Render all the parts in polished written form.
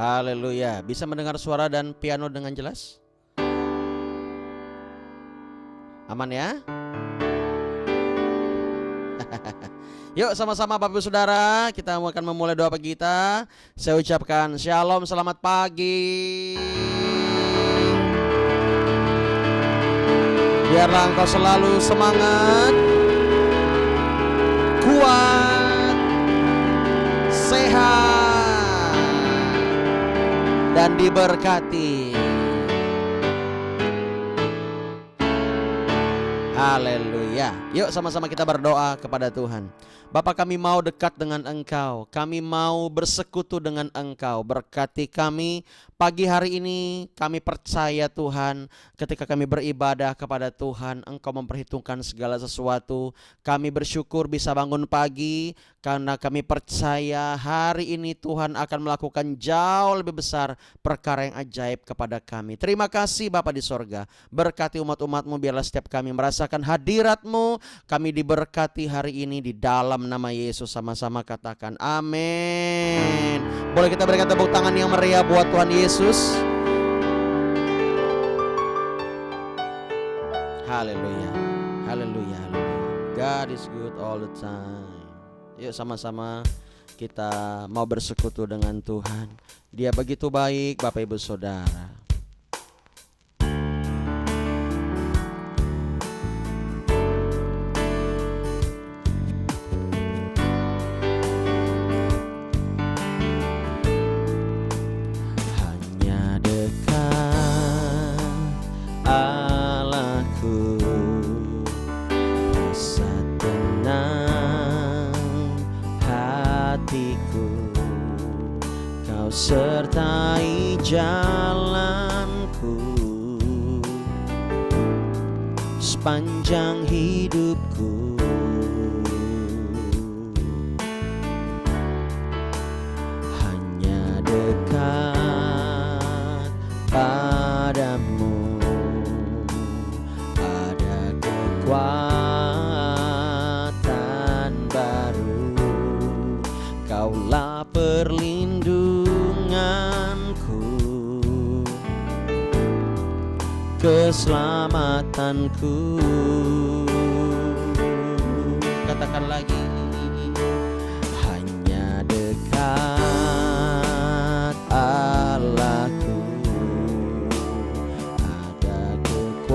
Haleluya. Bisa mendengar suara dan piano dengan jelas? Aman ya? Yuk sama-sama Bapak Ibu Saudara, kita akan memulai doa pagi kita. Saya ucapkan shalom, selamat pagi. Biarlah engkau selalu semangat, kuat, sehat, dan diberkati. Haleluya. Yuk sama-sama kita berdoa kepada Tuhan. Bapa, kami mau dekat dengan Engkau. Kami mau bersekutu dengan Engkau. Berkati kami pagi hari ini. Kami percaya Tuhan, ketika kami beribadah kepada Tuhan, Engkau memperhitungkan segala sesuatu. Kami bersyukur bisa bangun pagi, karena kami percaya hari ini Tuhan akan melakukan jauh lebih besar perkara yang ajaib kepada kami. Terima kasih Bapa di sorga. Berkati umat-umat-Mu, biarlah setiap kami merasakan hadirat-Mu. Kami diberkati hari ini di dalam nama Yesus. Sama-sama katakan amin. Boleh kita berikan tepuk tangan yang meriah buat Tuhan Yesus. Haleluya, haleluya, haleluya. God is good all the time. Yuk sama-sama kita mau bersekutu dengan Tuhan. Dia begitu baik Bapak Ibu Saudara. Sertai jalanku sepanjang hidupku. Hanya dekat padamu ada kekuatan baru. Kaulah keselamatanku. Katakan lagi. Hanya dekat Allahku ada kekuatan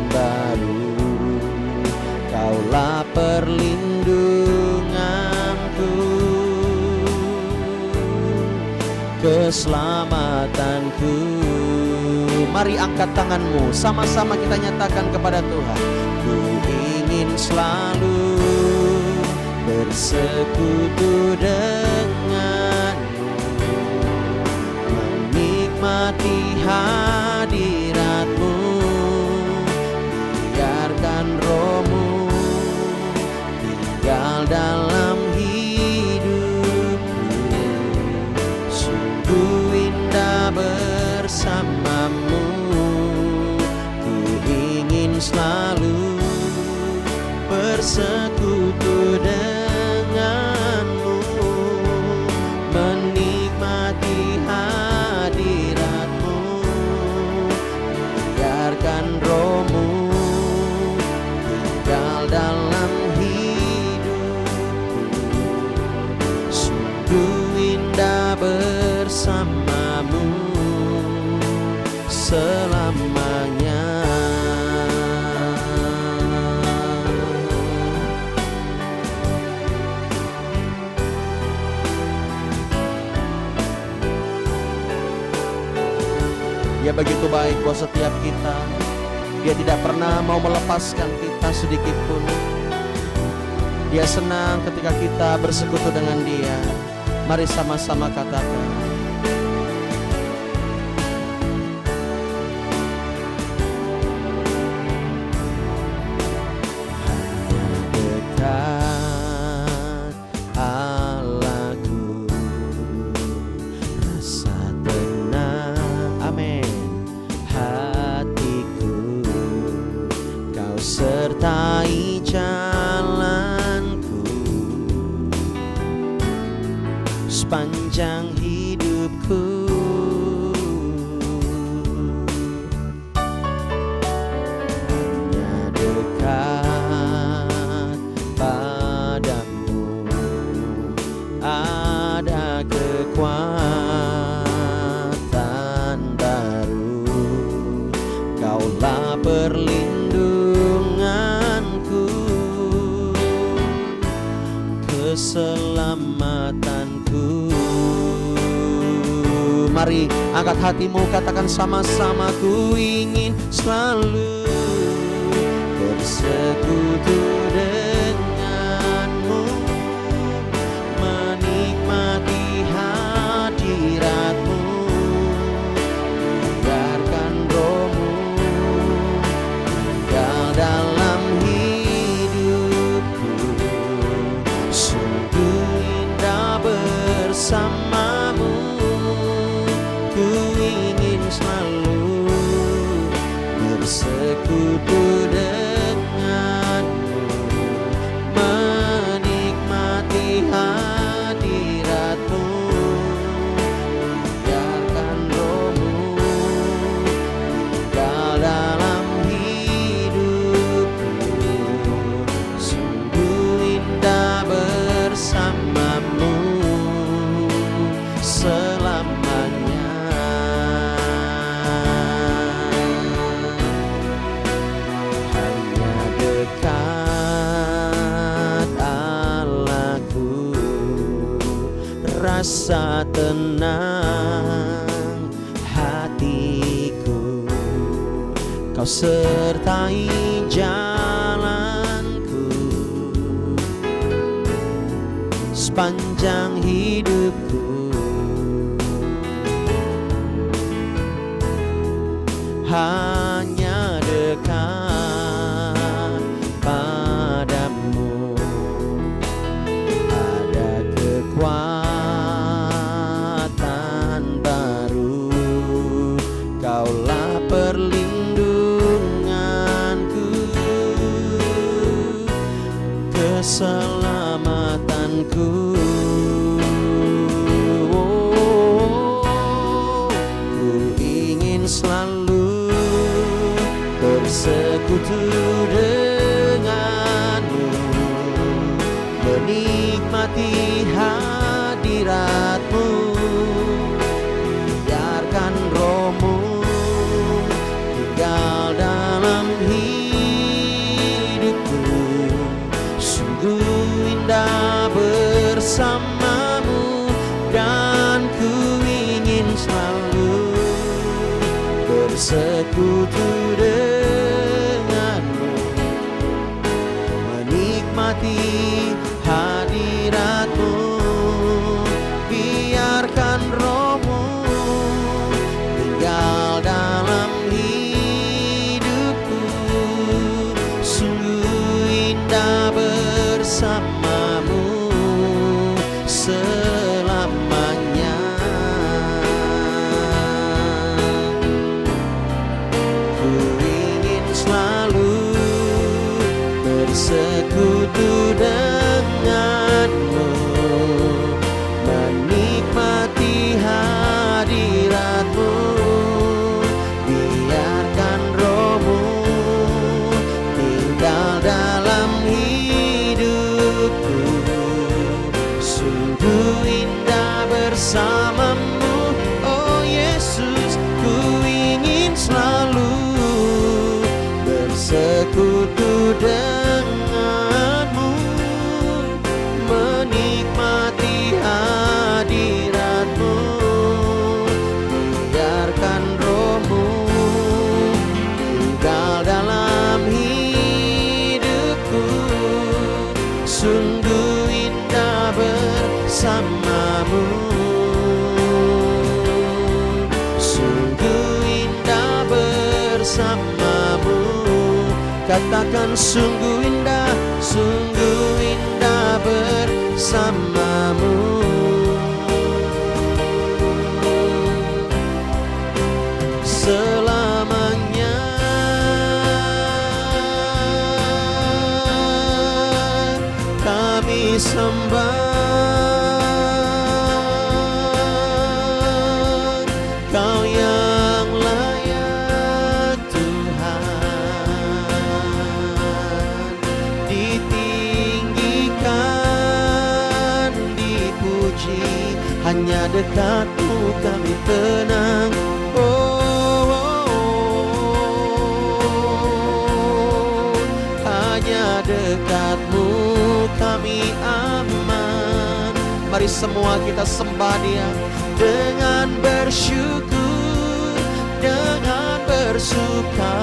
baru. Kaulah perlindunganku, keselamatanku. Mari angkat tanganmu, sama-sama kita nyatakan kepada Tuhan. Ku ingin selalu bersekutu denganmu, menikmati hadiratmu. Biarkan rohmu tinggal dalam hidupku. Sungguh indah bersamamu. Ku ingin selalu bersekutu denganmu, menikmati hadiratmu. Biarkan rohmu tinggal dalam hidupku. Sungguh indah bersamamu selamanya. Dia begitu baik buat setiap kita. Dia tidak pernah mau melepaskan kita sedikit pun. Dia senang ketika kita bersekutu dengan Dia. Mari sama-sama katakan. Sertai jalanku sepanjang hidupku. Hanya dekat padamu ada kekuatan baru. Kaulah perlindunganku, keselamatanku. Mari angkat hatimu, katakan sama-sama. Ku ingin selalu bersekutu denganmu, menikmati hadiratmu. Biarkan rohmu tinggal dalam hidupku. Sungguh indah bersamamu. Ku ingin selalu bersekutu denganmu, menikmati hadiratmu. Biarkan rohmu tinggal dalam hidupku. Sungguh indah bersamamu selamanya. Hanya dekat Allahku, rasa tenang hatiku. Kau sertai jalanku sepanjang hidupku. Hanya dekat padamu ada kekuatan baru. Kaulah perlindunganku, keselamatanku. Ku ingin selalu bersekutu denganmu, menikmati hadiratmu. Biarkan rohmu tinggal dalam hidupku. Sungguh indah bersamamu, dan ku ingin selalu bersekutu denganmu, menikmati hadiratmu. Biarkan rohmu tinggal dalam hidupku. Sungguh indah bersamamu selamanya. Ku ingin selalu bersekutu denganmu, menikmati hadiratmu. Biarkan rohmu tinggal dalam hidupku. Sungguh indah bersamamu, oh Yesus. Ku ingin selalu bersekutu denganmu, menikmati hadiratmu. Biarkan rohmu tinggal dalam hidupku. Sungguh indah bersamamu, sungguh indah bersamamu. Katakan sungguh indah bersamamu. Selamanya kami sembah hanya dekat-Mu kami tenang. Hanya dekat-Mu kami aman. Mari semua kita sembah Dia dengan bersyukur, dengan bersuka.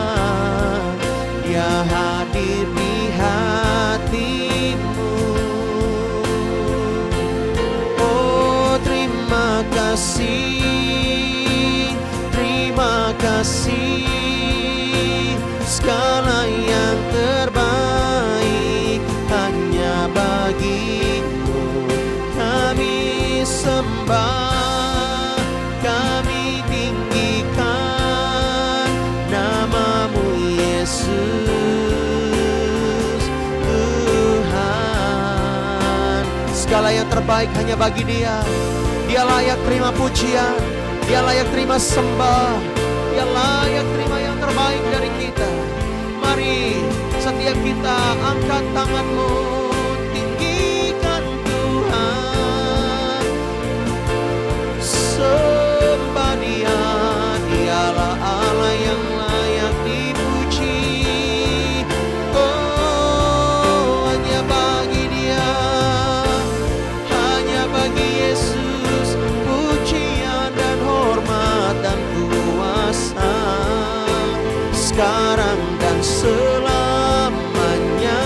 Dia hadir di hatimu. Oh, terima kasih, terima kasih. Segala yang terbaik hanya bagi-Mu kami sembah, kami tinggikan nama-Mu Yesus Tuhan. Segala yang terbaik hanya bagi Dia. Dia layak terima pujian, Dia layak terima sembah, Dia layak terima yang terbaik dari kita. Mari setiap kita angkat tanganmu, tinggikan Tuhan, sembah Dia. Dialah Allah yang layak dipuji. Oh, hanya bagi Dia, hanya bagi Yesus pujian dan hormat dan kuasa sekarang dan selamanya.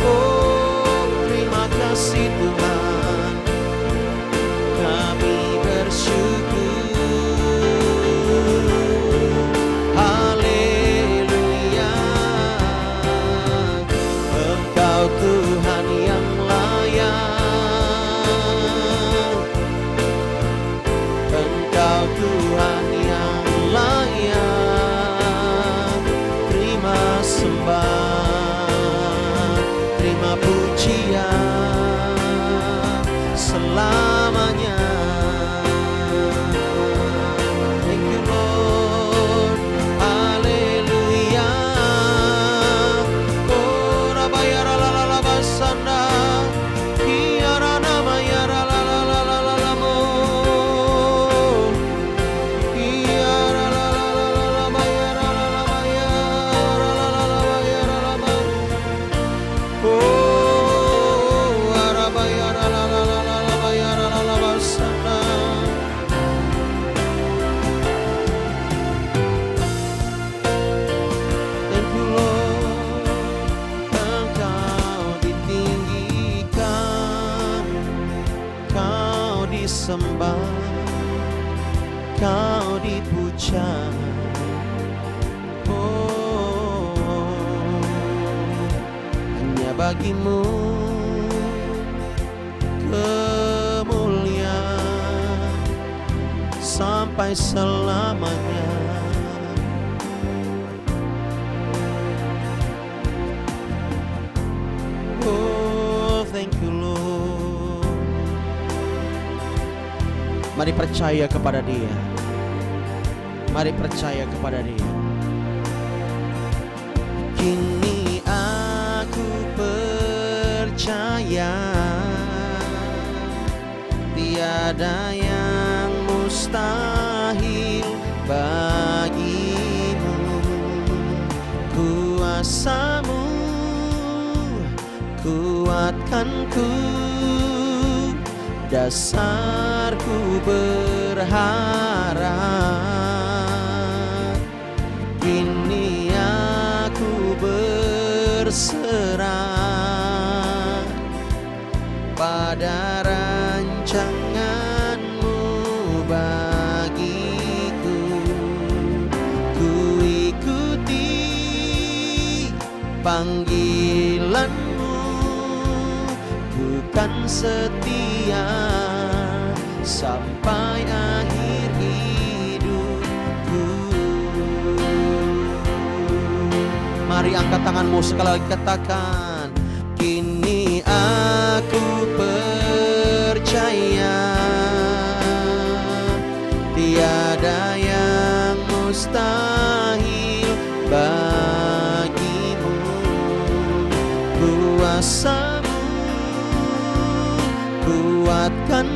Oh, terima kasih Tuhan, kami bersyukur. Haleluya, Engkau Tuhan yang layak, Engkau Tuhan yang layak terima sembah, terima pujian selamanya. Thank you Lord, haleluya. Oh, rabayara la la la basanda, kiara nama yara la la la la la la mo. Sembah, Kau dipuja. Oh, hanya bagi-Mu kemuliaan sampai selamanya. Oh, thank you Lord. Mari percaya kepada Dia. Mari percaya kepada Dia. Kini aku percaya tiada yang mustahil bagi-Mu. Kuasa-Mu kuatkanku, dasarku berharap. Kini aku berserah pada rancangan-Mu bagiku. Ku ikuti panggilan-Mu, ku kan setia sampai akhir hidupku. Mari angkat tanganmu sekali lagi, katakan, kini aku percaya tiada yang mustahil bagi-Mu. Kuasa-Mu kuatkan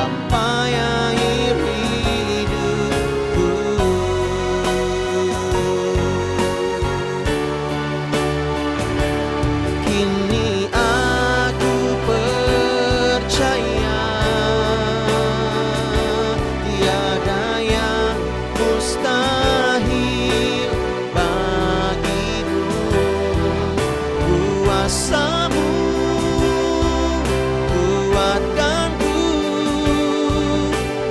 sampai akhir hidupku. Kini aku percaya tiada yang mustahil bagimu. Kuasamu kuatkanku,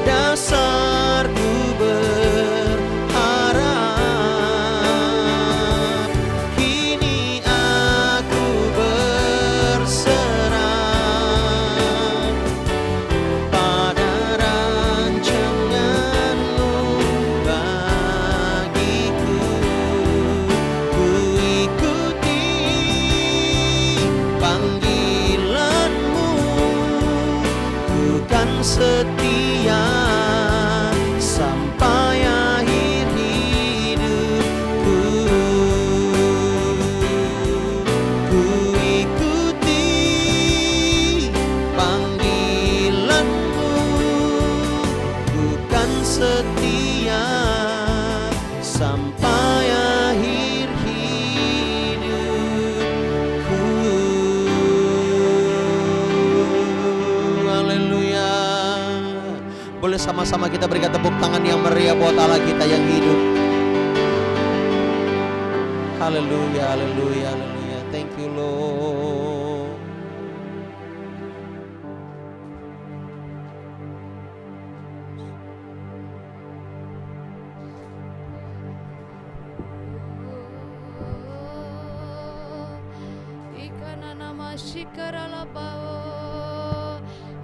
dasarku berharap. Kini aku berserah pada rancangan-Mu bagiku. Ku ikuti panggilan-Mu, ku kan setia sampai akhir hidupku. Ku ikuti panggilan-Mu, ku kan setia sampai akhir hidupku. Haleluya. Boleh sama-sama kita berikan tepuk tangan yang meriah buat Allah kita yang hidup. Haleluya, haleluya, haleluya. Thank you Lord. Ikanana mashikara labao,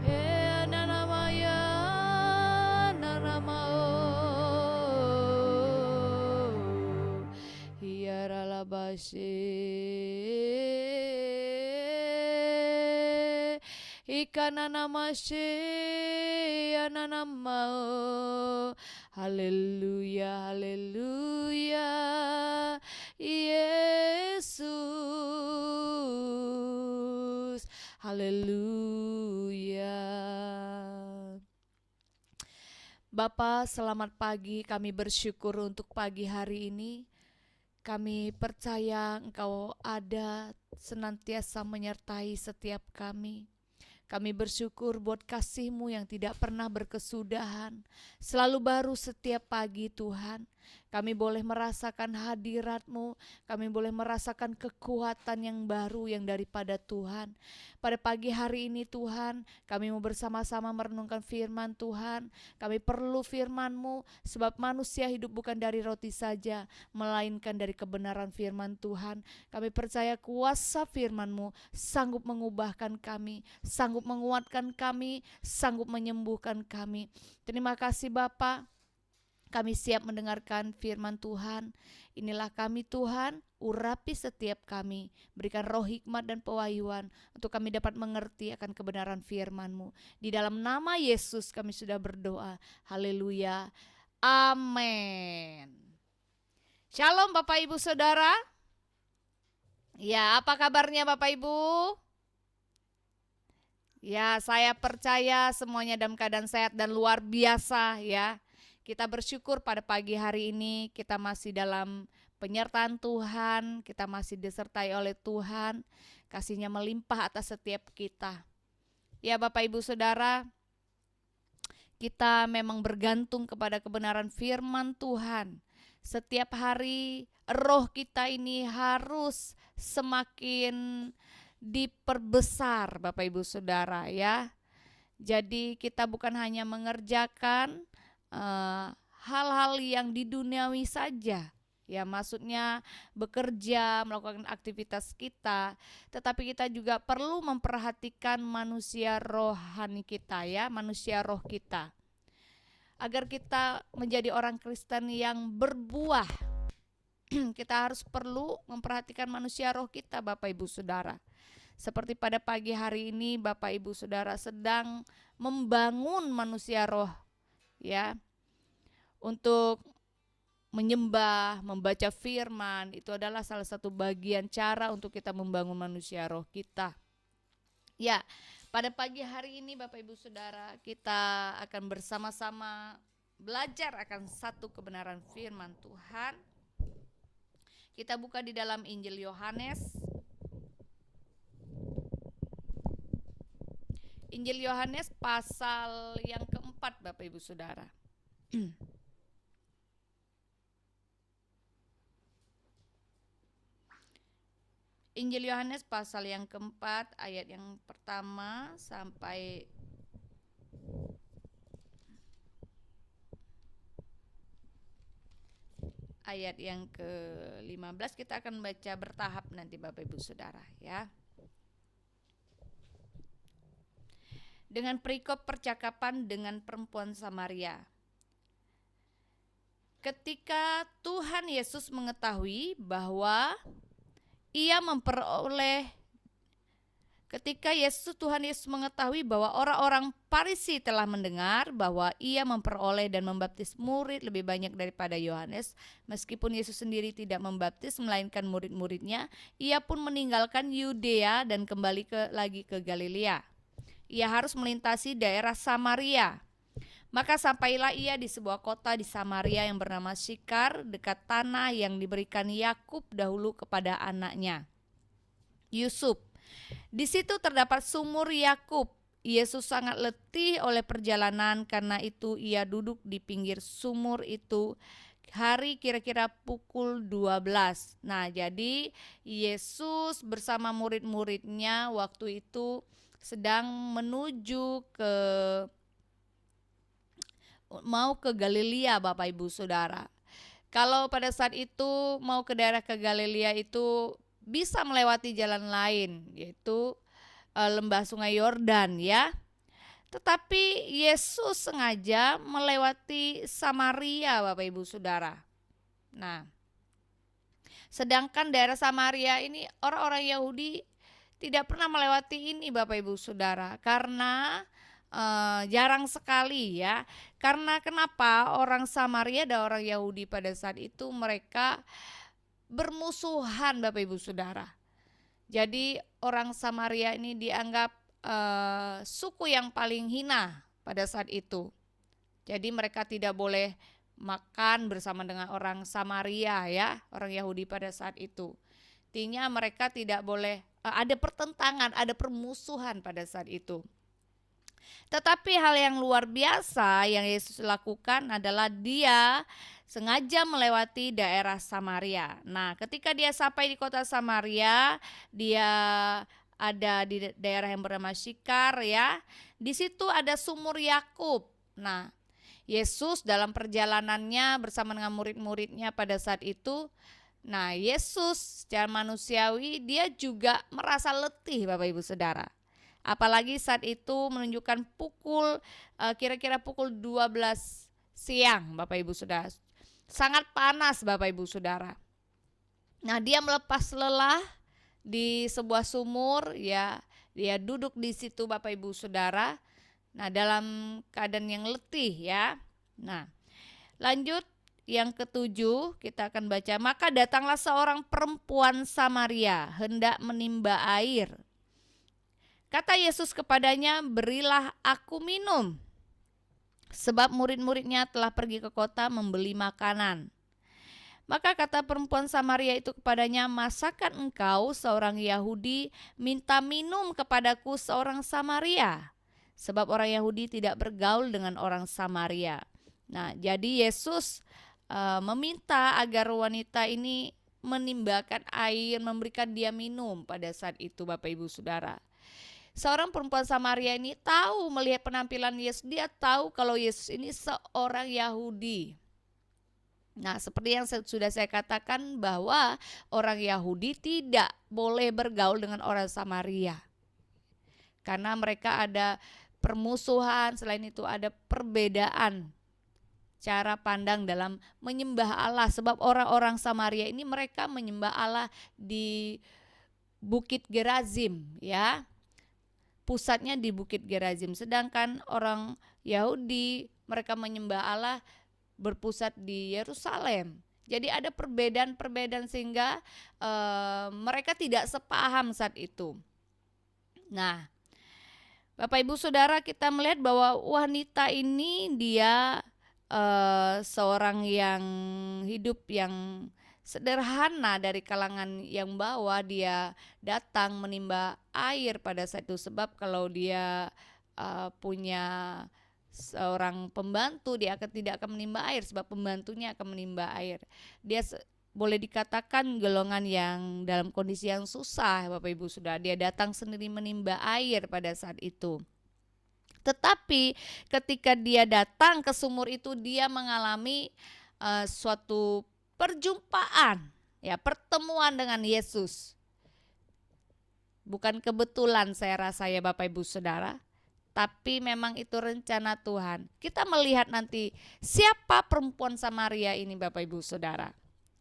anana maya nanamao, hiara labashe, ikanana mashe ananamao. Haleluya, haleluya, Yesus, haleluya. Bapa, selamat pagi. Kami bersyukur untuk pagi hari ini. Kami percaya Engkau ada senantiasa menyertai setiap kami. Kami bersyukur buat kasih-Mu yang tidak pernah berkesudahan, selalu baru setiap pagi Tuhan. Kami boleh merasakan hadirat-Mu, kami boleh merasakan kekuatan yang baru yang daripada Tuhan. Pada pagi hari ini Tuhan, kami mau bersama-sama merenungkan firman Tuhan. Kami perlu firman-Mu, sebab manusia hidup bukan dari roti saja, melainkan dari kebenaran firman Tuhan. Kami percaya kuasa firman-Mu sanggup mengubahkan kami, sanggup menguatkan kami, sanggup menyembuhkan kami. Terima kasih Bapa. Kami siap mendengarkan firman Tuhan. Inilah kami Tuhan, urapi setiap kami. Berikan roh hikmat dan pewahyuan untuk kami dapat mengerti akan kebenaran firman-Mu. Di dalam nama Yesus kami sudah berdoa. Haleluya. Amin. Shalom Bapak Ibu Saudara. Ya, apa kabarnya Bapak Ibu? Ya, saya percaya semuanya dalam keadaan sehat dan luar biasa ya. Kita bersyukur pada pagi hari ini kita masih dalam penyertaan Tuhan, kita masih disertai oleh Tuhan, kasih-Nya melimpah atas setiap kita. Ya Bapak Ibu Saudara, kita memang bergantung kepada kebenaran firman Tuhan. Setiap hari roh kita ini harus semakin diperbesar Bapak Ibu Saudara ya. Jadi kita bukan hanya mengerjakan hal-hal yang di duniawi saja, ya maksudnya bekerja, melakukan aktivitas kita, tetapi kita juga perlu memperhatikan manusia rohani kita ya, manusia roh kita, agar kita menjadi orang Kristen yang berbuah. Kita harus perlu memperhatikan manusia roh kita Bapak Ibu Saudara. Seperti pada pagi hari ini Bapak Ibu Saudara sedang membangun manusia roh ya, untuk menyembah, membaca firman, itu adalah salah satu bagian cara untuk kita membangun manusia roh kita. Ya, Pada pagi hari ini Bapak Ibu Saudara, kita akan bersama-sama belajar akan satu kebenaran firman Tuhan. Kita buka di dalam Injil Yohanes. Injil Yohanes pasal yang keempat Bapak Ibu Saudara. Injil Yohanes pasal yang keempat ayat yang pertama sampai ayat yang ke-15. Kita akan baca bertahap nanti Bapak Ibu Saudara ya. Dengan perikop percakapan dengan perempuan Samaria. Ketika Tuhan Yesus mengetahui bahwa Tuhan Yesus mengetahui bahwa orang-orang Farisi telah mendengar bahwa ia memperoleh dan membaptis murid lebih banyak daripada Yohanes, meskipun Yesus sendiri tidak membaptis melainkan murid-muridnya, ia pun meninggalkan Yudea dan kembali lagi ke Galilea. Ia harus melintasi daerah Samaria. Maka sampailah ia di sebuah kota di Samaria yang bernama Syikar, dekat tanah yang diberikan Yakub dahulu kepada anaknya Yusuf. Di situ terdapat sumur Yakub. Yesus sangat letih oleh perjalanan, karena itu ia duduk di pinggir sumur itu. Hari kira-kira pukul 12. Nah, jadi Yesus bersama murid-muridnya waktu itu sedang menuju mau ke Galilea Bapak Ibu Saudara. Kalau pada saat itu mau ke daerah ke Galilea itu bisa melewati jalan lain, yaitu lembah Sungai Yordan ya. Tetapi Yesus sengaja melewati Samaria Bapak Ibu Saudara. Nah, sedangkan daerah Samaria ini orang-orang Yahudi tidak pernah melewati ini Bapak Ibu Saudara, karena jarang sekali ya. Karena kenapa? Orang Samaria dan orang Yahudi pada saat itu mereka bermusuhan Bapak Ibu Saudara. Jadi orang Samaria ini dianggap suku yang paling hina pada saat itu. Jadi mereka tidak boleh makan bersama dengan orang Samaria ya, orang Yahudi pada saat itu. Artinya mereka tidak boleh, ada pertentangan, ada permusuhan pada saat itu. Tetapi hal yang luar biasa yang Yesus lakukan adalah dia sengaja melewati daerah Samaria. Nah, ketika dia sampai di kota Samaria, dia ada di daerah yang bernama Syikar ya. Di situ ada sumur Yakub. Nah, Yesus dalam perjalanannya bersama dengan murid-muridnya pada saat itu, nah Yesus secara manusiawi dia juga merasa letih Bapak Ibu Saudara. Apalagi saat itu menunjukkan kira-kira pukul 12 siang Bapak Ibu Saudara. Sangat panas Bapak Ibu Saudara. Nah, dia melepas lelah di sebuah sumur ya. Dia duduk di situ Bapak Ibu Saudara. Nah, dalam keadaan yang letih ya. Nah, lanjut yang ke-7 kita akan baca. Maka datanglah seorang perempuan Samaria hendak menimba air. Kata Yesus kepadanya, berilah aku minum. Sebab murid-muridnya telah pergi ke kota membeli makanan. Maka kata perempuan Samaria itu kepadanya, masakan engkau seorang Yahudi minta minum kepadaku seorang Samaria? Sebab orang Yahudi tidak bergaul dengan orang Samaria. Nah, jadi Yesus meminta agar wanita ini menimbakan air, memberikan dia minum pada saat itu Bapak Ibu Saudara. Seorang perempuan Samaria ini tahu melihat penampilan Yesus, dia tahu kalau Yesus ini seorang Yahudi. Nah, seperti yang sudah saya katakan bahwa orang Yahudi tidak boleh bergaul dengan orang Samaria. Karena mereka ada permusuhan, selain itu ada perbedaan cara pandang dalam menyembah Allah. Sebab orang-orang Samaria ini mereka menyembah Allah di Bukit Gerazim ya. Pusatnya di Bukit Gerazim, sedangkan orang Yahudi mereka menyembah Allah berpusat di Yerusalem. Jadi ada perbedaan-perbedaan sehingga mereka tidak sepaham saat itu. Nah, Bapak Ibu Saudara, kita melihat bahwa wanita ini dia seorang yang hidup yang sederhana dari kalangan yang bawah. Dia datang menimba air pada saat itu, sebab kalau dia punya seorang pembantu, dia tidak akan menimba air sebab pembantunya akan menimba air. Dia boleh dikatakan golongan yang dalam kondisi yang susah, Bapak Ibu Saudara. Dia datang sendiri menimba air pada saat itu. Tetapi ketika dia datang ke sumur itu, dia mengalami suatu perjumpaan, ya, pertemuan dengan Yesus. Bukan kebetulan saya rasa, ya Bapak Ibu Saudara, tapi memang itu rencana Tuhan. Kita melihat nanti siapa perempuan Samaria ini, Bapak Ibu Saudara.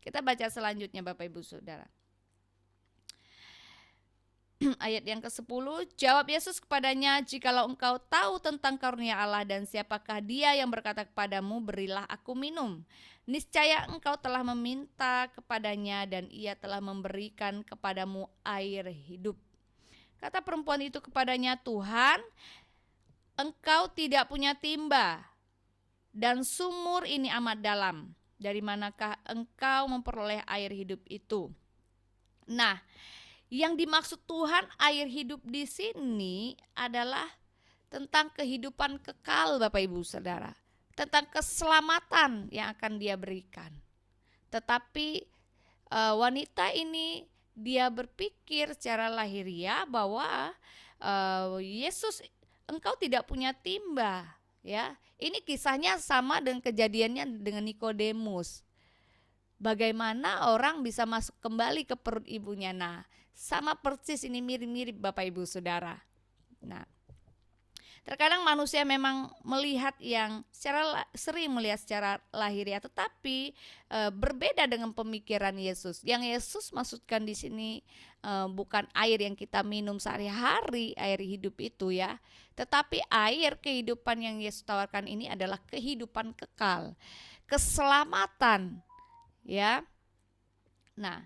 Kita baca selanjutnya, Bapak Ibu Saudara. Ayat yang ke-10, jawab Yesus kepadanya, jikalau engkau tahu tentang karunia Allah dan siapakah dia yang berkata kepadamu, berilah aku minum. Niscaya engkau telah meminta kepadanya dan ia telah memberikan kepadamu air hidup. Kata perempuan itu kepadanya, Tuhan, engkau tidak punya timba dan sumur ini amat dalam. Dari manakah engkau memperoleh air hidup itu? Nah, yang dimaksud Tuhan air hidup di sini adalah tentang kehidupan kekal, Bapak Ibu Saudara. Tentang keselamatan yang akan dia berikan. Tetapi wanita ini dia berpikir secara lahiriah bahwa Yesus, engkau tidak punya timba, ya. Ini kisahnya sama dengan kejadiannya dengan Nikodemus. Bagaimana orang bisa masuk kembali ke perut ibunya. Nah, sama persis ini, mirip-mirip Bapak Ibu Saudara. Nah, terkadang manusia memang melihat yang sering melihat secara lahiriah, tetapi berbeda dengan pemikiran Yesus. Yang Yesus maksudkan di sini bukan air yang kita minum sehari-hari, air hidup itu, ya. Tetapi air kehidupan yang Yesus tawarkan ini adalah kehidupan kekal, keselamatan, ya. Nah,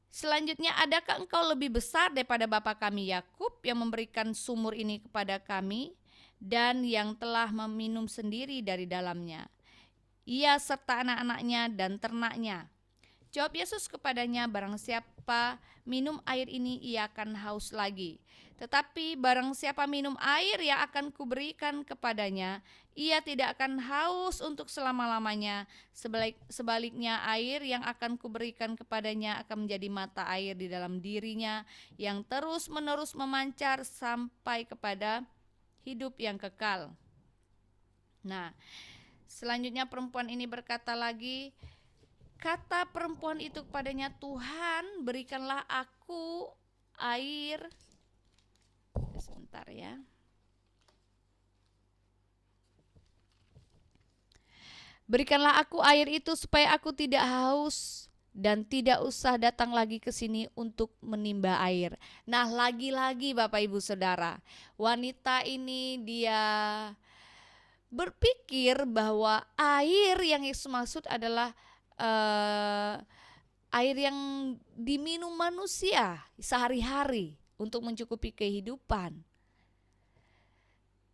selanjutnya, adakah engkau lebih besar daripada bapa kami Yakub yang memberikan sumur ini kepada kami dan yang telah meminum sendiri dari dalamnya, ia serta anak-anaknya dan ternaknya? Jawab Yesus kepadanya, barang siapa minum air ini ia akan haus lagi. Tetapi barang siapa minum air yang akan kuberikan kepadanya, ia tidak akan haus untuk selama-lamanya. Sebaliknya air yang akan kuberikan kepadanya akan menjadi mata air di dalam dirinya yang terus-menerus memancar sampai kepada hidup yang kekal. Nah, selanjutnya perempuan ini berkata lagi, kata perempuan itu kepadanya, Tuhan, berikanlah aku air. Sebentar, ya. Berikanlah aku air itu supaya aku tidak haus dan tidak usah datang lagi ke sini untuk menimba air. Nah, lagi-lagi Bapak Ibu Saudara, wanita ini dia berpikir bahwa air yang Yesus maksud adalah air yang diminum manusia sehari-hari untuk mencukupi kehidupan.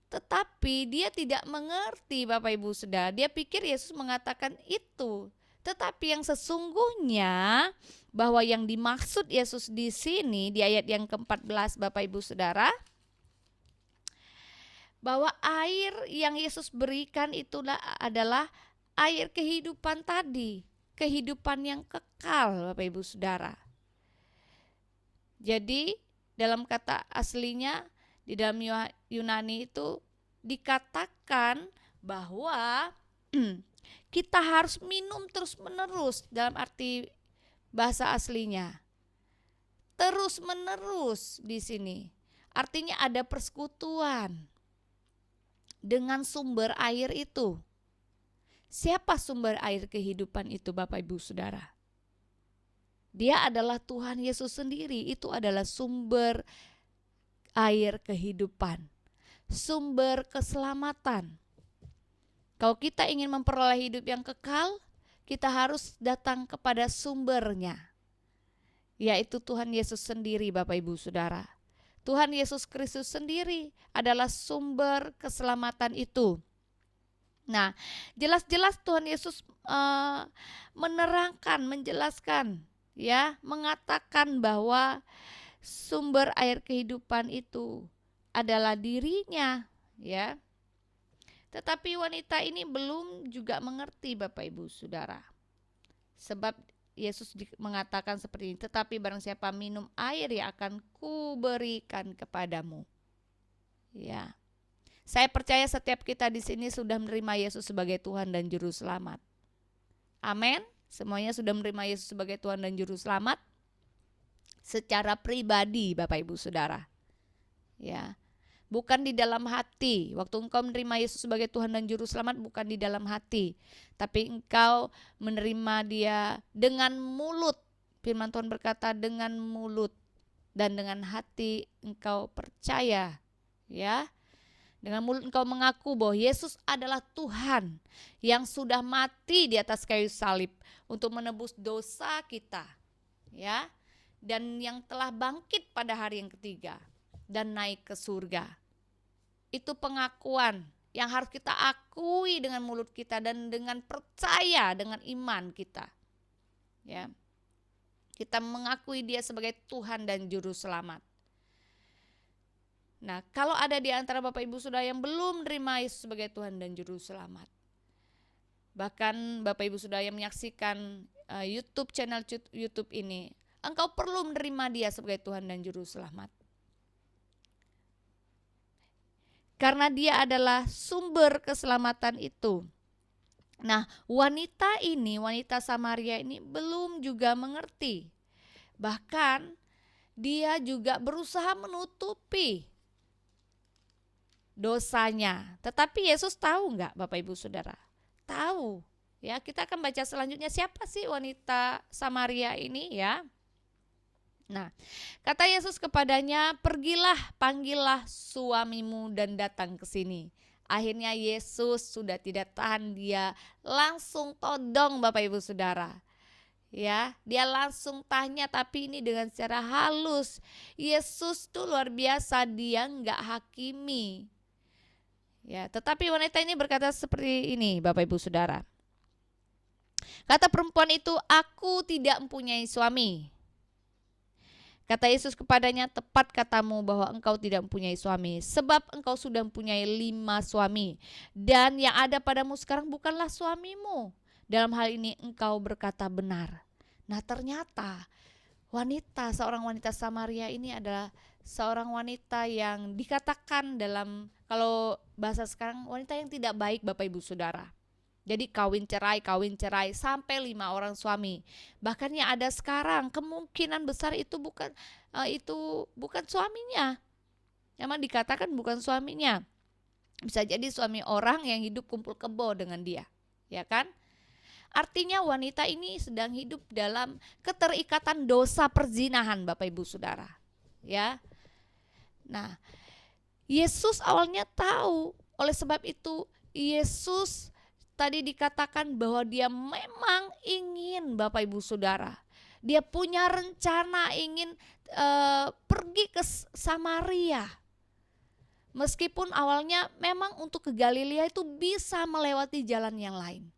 Tetapi dia tidak mengerti, Bapak Ibu Saudara. Dia pikir Yesus mengatakan itu. Tetapi yang sesungguhnya bahwa yang dimaksud Yesus di sini di ayat yang ke-14, Bapak Ibu Saudara, bahwa air yang Yesus berikan itulah adalah air kehidupan tadi, kehidupan yang kekal, Bapak Ibu Saudara. Jadi dalam kata aslinya di dalam Yunani itu dikatakan bahwa kita harus minum terus-menerus, dalam arti bahasa aslinya. Terus-menerus di sini. Artinya ada persekutuan dengan sumber air itu. Siapa sumber air kehidupan itu, Bapak Ibu Saudara? Dia adalah Tuhan Yesus sendiri. Itu adalah sumber air kehidupan, sumber keselamatan. Kalau kita ingin memperoleh hidup yang kekal, kita harus datang kepada sumbernya, yaitu Tuhan Yesus sendiri, Bapak Ibu Saudara. Tuhan Yesus Kristus sendiri adalah sumber keselamatan itu. Nah, jelas-jelas Tuhan Yesus menerangkan, menjelaskan, ya, mengatakan bahwa sumber air kehidupan itu adalah dirinya, ya. Tetapi wanita ini belum juga mengerti, Bapak Ibu Saudara. Sebab Yesus mengatakan seperti ini, tetapi barang siapa minum air yang akan kuberikan kepadamu. Ya. Saya percaya setiap kita di sini sudah menerima Yesus sebagai Tuhan dan Juru Selamat. Amin. Semuanya sudah menerima Yesus sebagai Tuhan dan Juru Selamat secara pribadi, Bapak Ibu Saudara. Ya. Bukan di dalam hati. Waktu engkau menerima Yesus sebagai Tuhan dan Juru Selamat, bukan di dalam hati, tapi engkau menerima Dia dengan mulut. Firman Tuhan berkata, dengan mulut dan dengan hati engkau percaya, ya. Dengan mulut engkau mengaku bahwa Yesus adalah Tuhan yang sudah mati di atas kayu salib untuk menebus dosa kita, ya, dan yang telah bangkit pada hari yang ketiga dan naik ke surga. Itu pengakuan yang harus kita akui dengan mulut kita dan dengan percaya dengan iman kita. Ya. Kita mengakui Dia sebagai Tuhan dan Juru Selamat. Nah, kalau ada di antara Bapak Ibu Saudara yang belum menerima Yesus sebagai Tuhan dan Juru Selamat, bahkan Bapak Ibu Saudara yang menyaksikan YouTube channel YouTube ini, engkau perlu menerima Dia sebagai Tuhan dan Juru Selamat. Karena Dia adalah sumber keselamatan itu. Nah, wanita Samaria ini belum juga mengerti. Bahkan dia juga berusaha menutupi dosanya. Tetapi Yesus tahu enggak, Bapak Ibu Saudara? Tahu. Ya, kita akan baca selanjutnya, siapa sih wanita Samaria ini, ya? Nah, kata Yesus kepadanya, pergilah, panggillah suamimu dan datang ke sini. Akhirnya Yesus sudah tidak tahan, dia langsung todong, Bapak Ibu Saudara. Ya, dia langsung tanya, tapi ini dengan secara halus. Yesus tuh luar biasa, dia enggak hakimi. Ya, tetapi wanita ini berkata seperti ini, Bapak Ibu Saudara. Kata perempuan itu, aku tidak mempunyai suami. Kata Yesus kepadanya, tepat katamu bahwa engkau tidak mempunyai suami, sebab engkau sudah mempunyai 5 suami, dan yang ada padamu sekarang bukanlah suamimu. Dalam hal ini engkau berkata benar. Nah, ternyata seorang wanita Samaria ini adalah seorang wanita yang dikatakan dalam, kalau bahasa sekarang, wanita yang tidak baik, Bapak Ibu Saudara. Jadi kawin cerai sampai 5 orang suami. Bahkan yang ada sekarang kemungkinan besar itu bukan suaminya. Memang dikatakan bukan suaminya. Bisa jadi suami orang yang hidup kumpul kebo dengan dia, ya kan? Artinya wanita ini sedang hidup dalam keterikatan dosa perzinahan, Bapak Ibu Saudara. Ya. Nah, Yesus awalnya tahu, oleh sebab itu Yesus tadi dikatakan bahwa dia memang ingin, Bapak Ibu Saudara, dia punya rencana ingin pergi ke Samaria. Meskipun awalnya memang untuk ke Galilea itu bisa melewati jalan yang lain,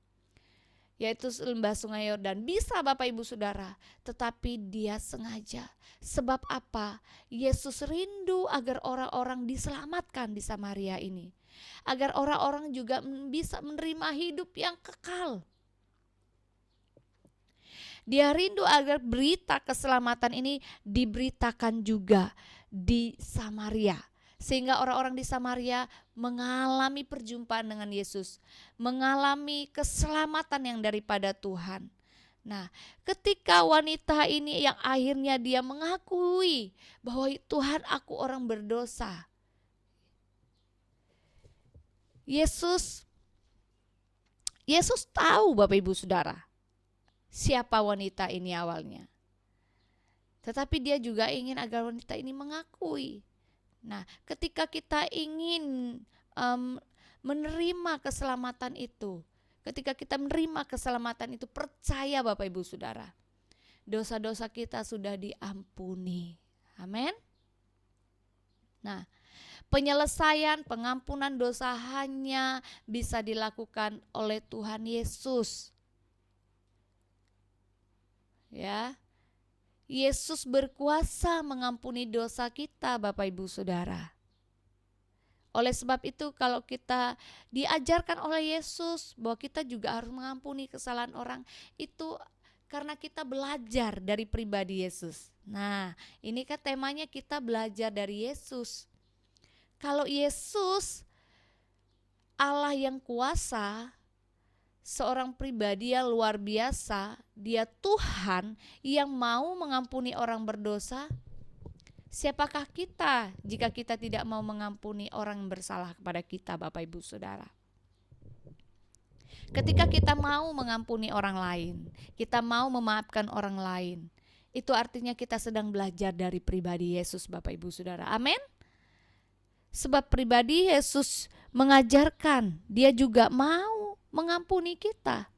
yaitu lembah Sungai Yordan, bisa Bapak Ibu Saudara, tetapi dia sengaja. Sebab apa? Yesus rindu agar orang-orang diselamatkan di Samaria ini, agar orang-orang juga bisa menerima hidup yang kekal. Dia rindu agar berita keselamatan ini diberitakan juga di Samaria, sehingga orang-orang di Samaria mengalami perjumpaan dengan Yesus, mengalami keselamatan yang daripada Tuhan. Nah, ketika wanita ini yang akhirnya dia mengakui bahwa Tuhan, aku orang berdosa, Yesus tahu, Bapak Ibu Saudara, siapa wanita ini awalnya. Tetapi dia juga ingin agar wanita ini mengakui. Nah, ketika kita ingin menerima keselamatan itu, ketika kita menerima keselamatan itu, percaya Bapak Ibu Saudara, dosa-dosa kita sudah diampuni. Amin. Nah, penyelesaian pengampunan dosa hanya bisa dilakukan oleh Tuhan Yesus. Ya. Yesus berkuasa mengampuni dosa kita, Bapak Ibu Saudara. Oleh sebab itu kalau kita diajarkan oleh Yesus bahwa kita juga harus mengampuni kesalahan orang, itu karena kita belajar dari pribadi Yesus. Nah, ini kan temanya kita belajar dari Yesus. Kalau Yesus Allah yang kuasa, seorang pribadi yang luar biasa, dia Tuhan yang mau mengampuni orang berdosa, siapakah kita jika kita tidak mau mengampuni orang yang bersalah kepada kita, Bapak Ibu Saudara? Ketika kita mau mengampuni orang lain, kita mau memaafkan orang lain, itu artinya kita sedang belajar dari pribadi Yesus, Bapak Ibu Saudara. Amin. Sebab pribadi Yesus mengajarkan, dia juga mau mengampuni kita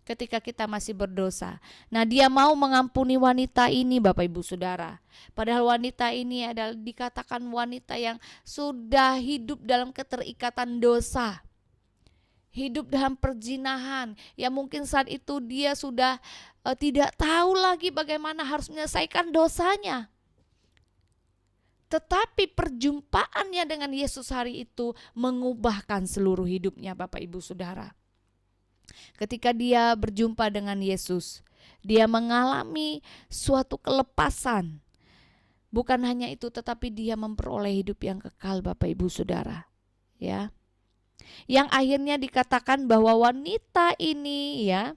ketika kita masih berdosa. Nah, dia mau mengampuni wanita ini, Bapak Ibu Saudara. Padahal wanita ini adalah dikatakan wanita yang sudah hidup dalam keterikatan dosa, hidup dalam perzinahan. Ya mungkin saat itu dia sudah tidak tahu lagi bagaimana harus menyelesaikan dosanya. Tetapi perjumpaannya dengan Yesus hari itu mengubahkan seluruh hidupnya, Bapak Ibu Saudara. Ketika dia berjumpa dengan Yesus, dia mengalami suatu kelepasan. Bukan hanya itu, tetapi dia memperoleh hidup yang kekal, Bapak Ibu Saudara. Ya. Yang akhirnya dikatakan bahwa wanita ini ya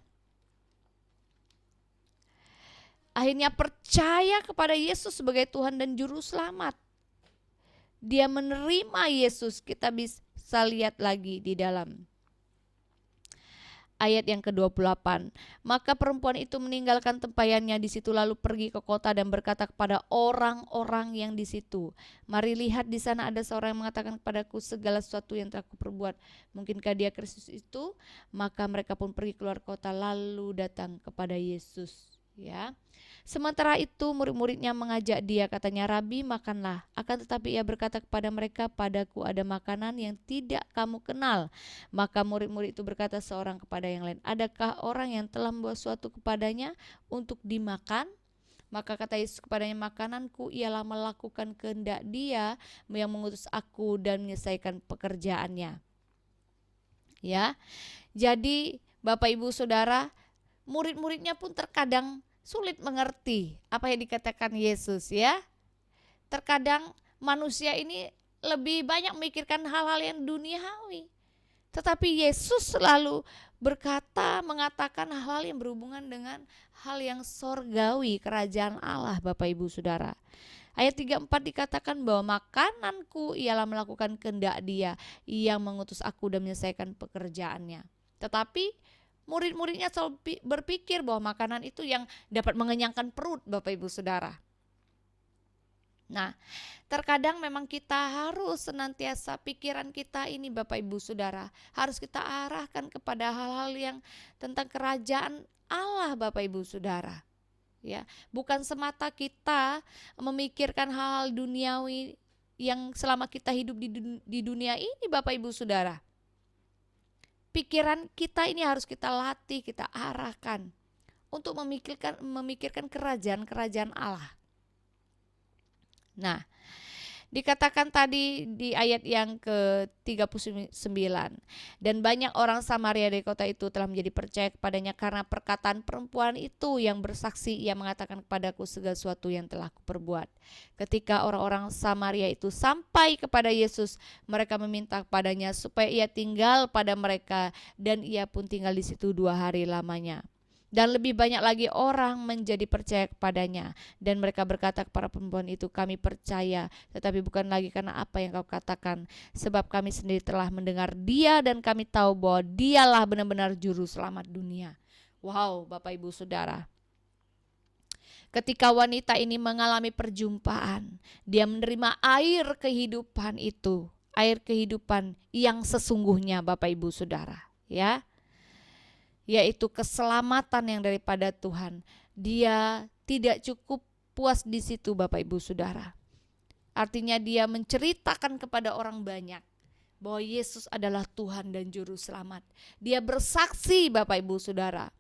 akhirnya percaya kepada Yesus sebagai Tuhan dan Juru Selamat. Dia menerima Yesus. Kita bisa lihat lagi di dalam ayat yang ke-28. Maka perempuan itu meninggalkan tempayannya di situ lalu pergi ke kota dan berkata kepada orang-orang yang di situ, "Mari lihat, di sana ada seorang yang mengatakan kepadaku segala sesuatu yang telah kuperbuat. Mungkinkah dia Kristus itu?" Maka mereka pun pergi keluar kota lalu datang kepada Yesus. Ya. Sementara itu murid-muridnya mengajak dia, katanya, "Rabi, makanlah." Akan tetapi ia berkata kepada mereka, "Padaku ada makanan yang tidak kamu kenal." Maka murid-murid itu berkata seorang kepada yang lain, "Adakah orang yang telah membawa suatu kepadanya untuk dimakan?" Maka kata Yesus kepadanya, "Makananku ialah melakukan kehendak Dia yang mengutus aku dan menyelesaikan pekerjaannya." Ya. Jadi Bapak Ibu Saudara, murid-muridnya pun terkadang sulit mengerti apa yang dikatakan Yesus ya. Terkadang manusia ini lebih banyak memikirkan hal-hal yang duniawi. Tetapi Yesus selalu mengatakan hal-hal yang berhubungan dengan hal yang sorgawi, kerajaan Allah, Bapak Ibu Saudara. Ayat 34 dikatakan bahwa makananku ialah melakukan kehendak Dia yang mengutus aku dan menyelesaikan pekerjaannya. Tetapi murid-muridnya selalu berpikir bahwa makanan itu yang dapat mengenyangkan perut, Bapak Ibu Saudara. Nah, terkadang memang kita harus senantiasa pikiran kita ini, Bapak Ibu Saudara, harus kita arahkan kepada hal-hal yang tentang kerajaan Allah, Bapak Ibu Saudara. Ya, bukan semata kita memikirkan hal-hal duniawi yang selama kita hidup di dunia ini, Bapak Ibu Saudara. Pikiran kita ini harus kita latih, kita arahkan untuk memikirkan kerajaan Allah. Nah, dikatakan tadi di ayat yang ke-39, dan banyak orang Samaria dari kota itu telah menjadi percaya kepadanya karena perkataan perempuan itu yang bersaksi, ia mengatakan kepadaku segala sesuatu yang telah kuperbuat. Ketika orang-orang Samaria itu sampai kepada Yesus, mereka meminta kepadanya supaya ia tinggal pada mereka, dan ia pun tinggal di situ 2 hari lamanya. Dan lebih banyak lagi orang menjadi percaya kepadanya. Dan mereka berkata kepada perempuan itu, "Kami percaya, tetapi bukan lagi karena apa yang kau katakan. Sebab kami sendiri telah mendengar Dia dan kami tahu bahwa Dialah benar-benar juru selamat dunia." Wow, Bapak Ibu Saudara. Ketika wanita ini mengalami perjumpaan, dia menerima air kehidupan itu. Air kehidupan yang sesungguhnya, Bapak Ibu Saudara. Ya. Yaitu keselamatan yang daripada Tuhan. Dia tidak cukup puas di situ, Bapak Ibu Saudara. Artinya dia menceritakan kepada orang banyak bahwa Yesus adalah Tuhan dan Juru Selamat. Dia bersaksi Bapak Ibu Saudara.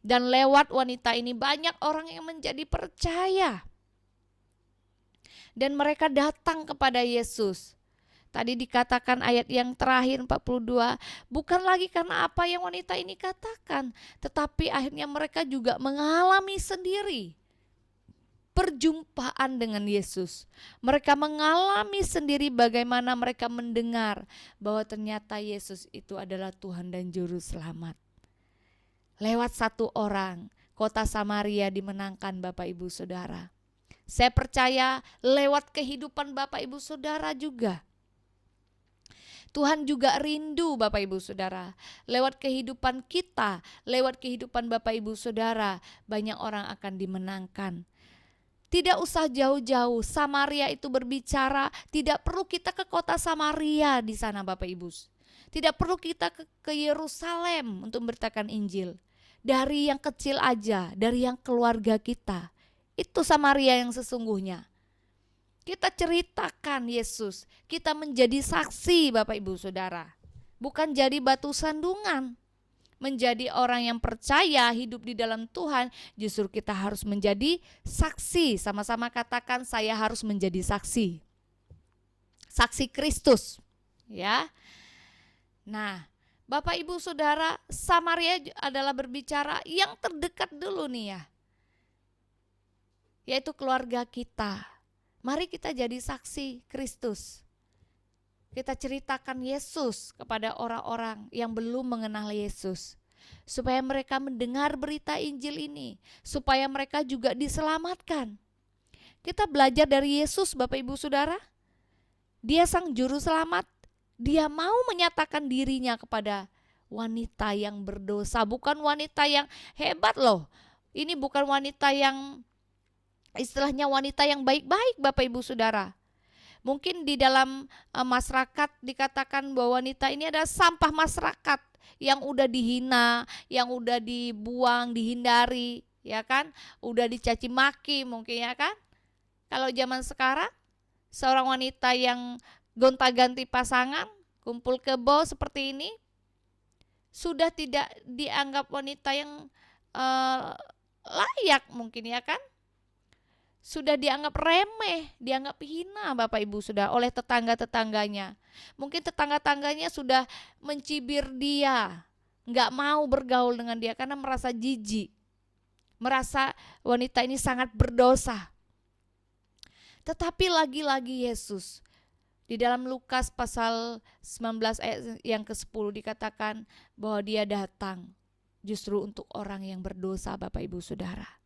Dan lewat wanita ini banyak orang yang menjadi percaya. Dan mereka datang kepada Yesus. Tadi dikatakan ayat yang terakhir 42, bukan lagi karena apa yang wanita ini katakan, tetapi akhirnya mereka juga mengalami sendiri perjumpaan dengan Yesus. Mereka mengalami sendiri bagaimana mereka mendengar bahwa ternyata Yesus itu adalah Tuhan dan Juru Selamat. Lewat satu orang, kota Samaria dimenangkan Bapak Ibu Saudara. Saya percaya lewat kehidupan Bapak Ibu Saudara juga. Tuhan juga rindu Bapak Ibu Saudara. Lewat kehidupan kita, lewat kehidupan Bapak Ibu Saudara, banyak orang akan dimenangkan. Tidak usah jauh-jauh, Samaria itu berbicara, tidak perlu kita ke kota Samaria di sana Bapak Ibu. Tidak perlu kita ke Yerusalem untuk memberitakan Injil. Dari yang kecil aja, dari yang keluarga kita. Itu Samaria yang sesungguhnya. Kita ceritakan Yesus, kita menjadi saksi Bapak Ibu Saudara. Bukan jadi batu sandungan. Menjadi orang yang percaya hidup di dalam Tuhan, justru kita harus menjadi saksi. Sama-sama katakan, saya harus menjadi saksi. Saksi Kristus, ya. Nah, Bapak Ibu Saudara, Samaria adalah berbicara yang terdekat dulu nih ya. Yaitu keluarga kita. Mari kita jadi saksi Kristus. Kita ceritakan Yesus kepada orang-orang yang belum mengenal Yesus. Supaya mereka mendengar berita Injil ini. Supaya mereka juga diselamatkan. Kita belajar dari Yesus Bapak Ibu Saudara. Dia sang juru selamat. Dia mau menyatakan dirinya kepada wanita yang berdosa. Bukan wanita yang hebat loh. Ini bukan wanita yang istilahnya wanita yang baik-baik Bapak Ibu Saudara. Mungkin di dalam masyarakat dikatakan bahwa wanita ini adalah sampah masyarakat yang udah dihina, yang udah dibuang, dihindari, ya kan? Udah dicaci maki mungkin ya kan? Kalau zaman sekarang seorang wanita yang gonta-ganti pasangan, kumpul kebo seperti ini sudah tidak dianggap wanita yang layak mungkin ya kan? Sudah dianggap remeh, dianggap hina Bapak Ibu sudah oleh tetangga-tetangganya. Mungkin tetangga-tetangganya sudah mencibir dia, nggak mau bergaul dengan dia karena merasa jijik, merasa wanita ini sangat berdosa. Tetapi lagi-lagi Yesus, di dalam Lukas pasal 19 ayat yang ke-10 dikatakan bahwa dia datang justru untuk orang yang berdosa Bapak Ibu Saudara.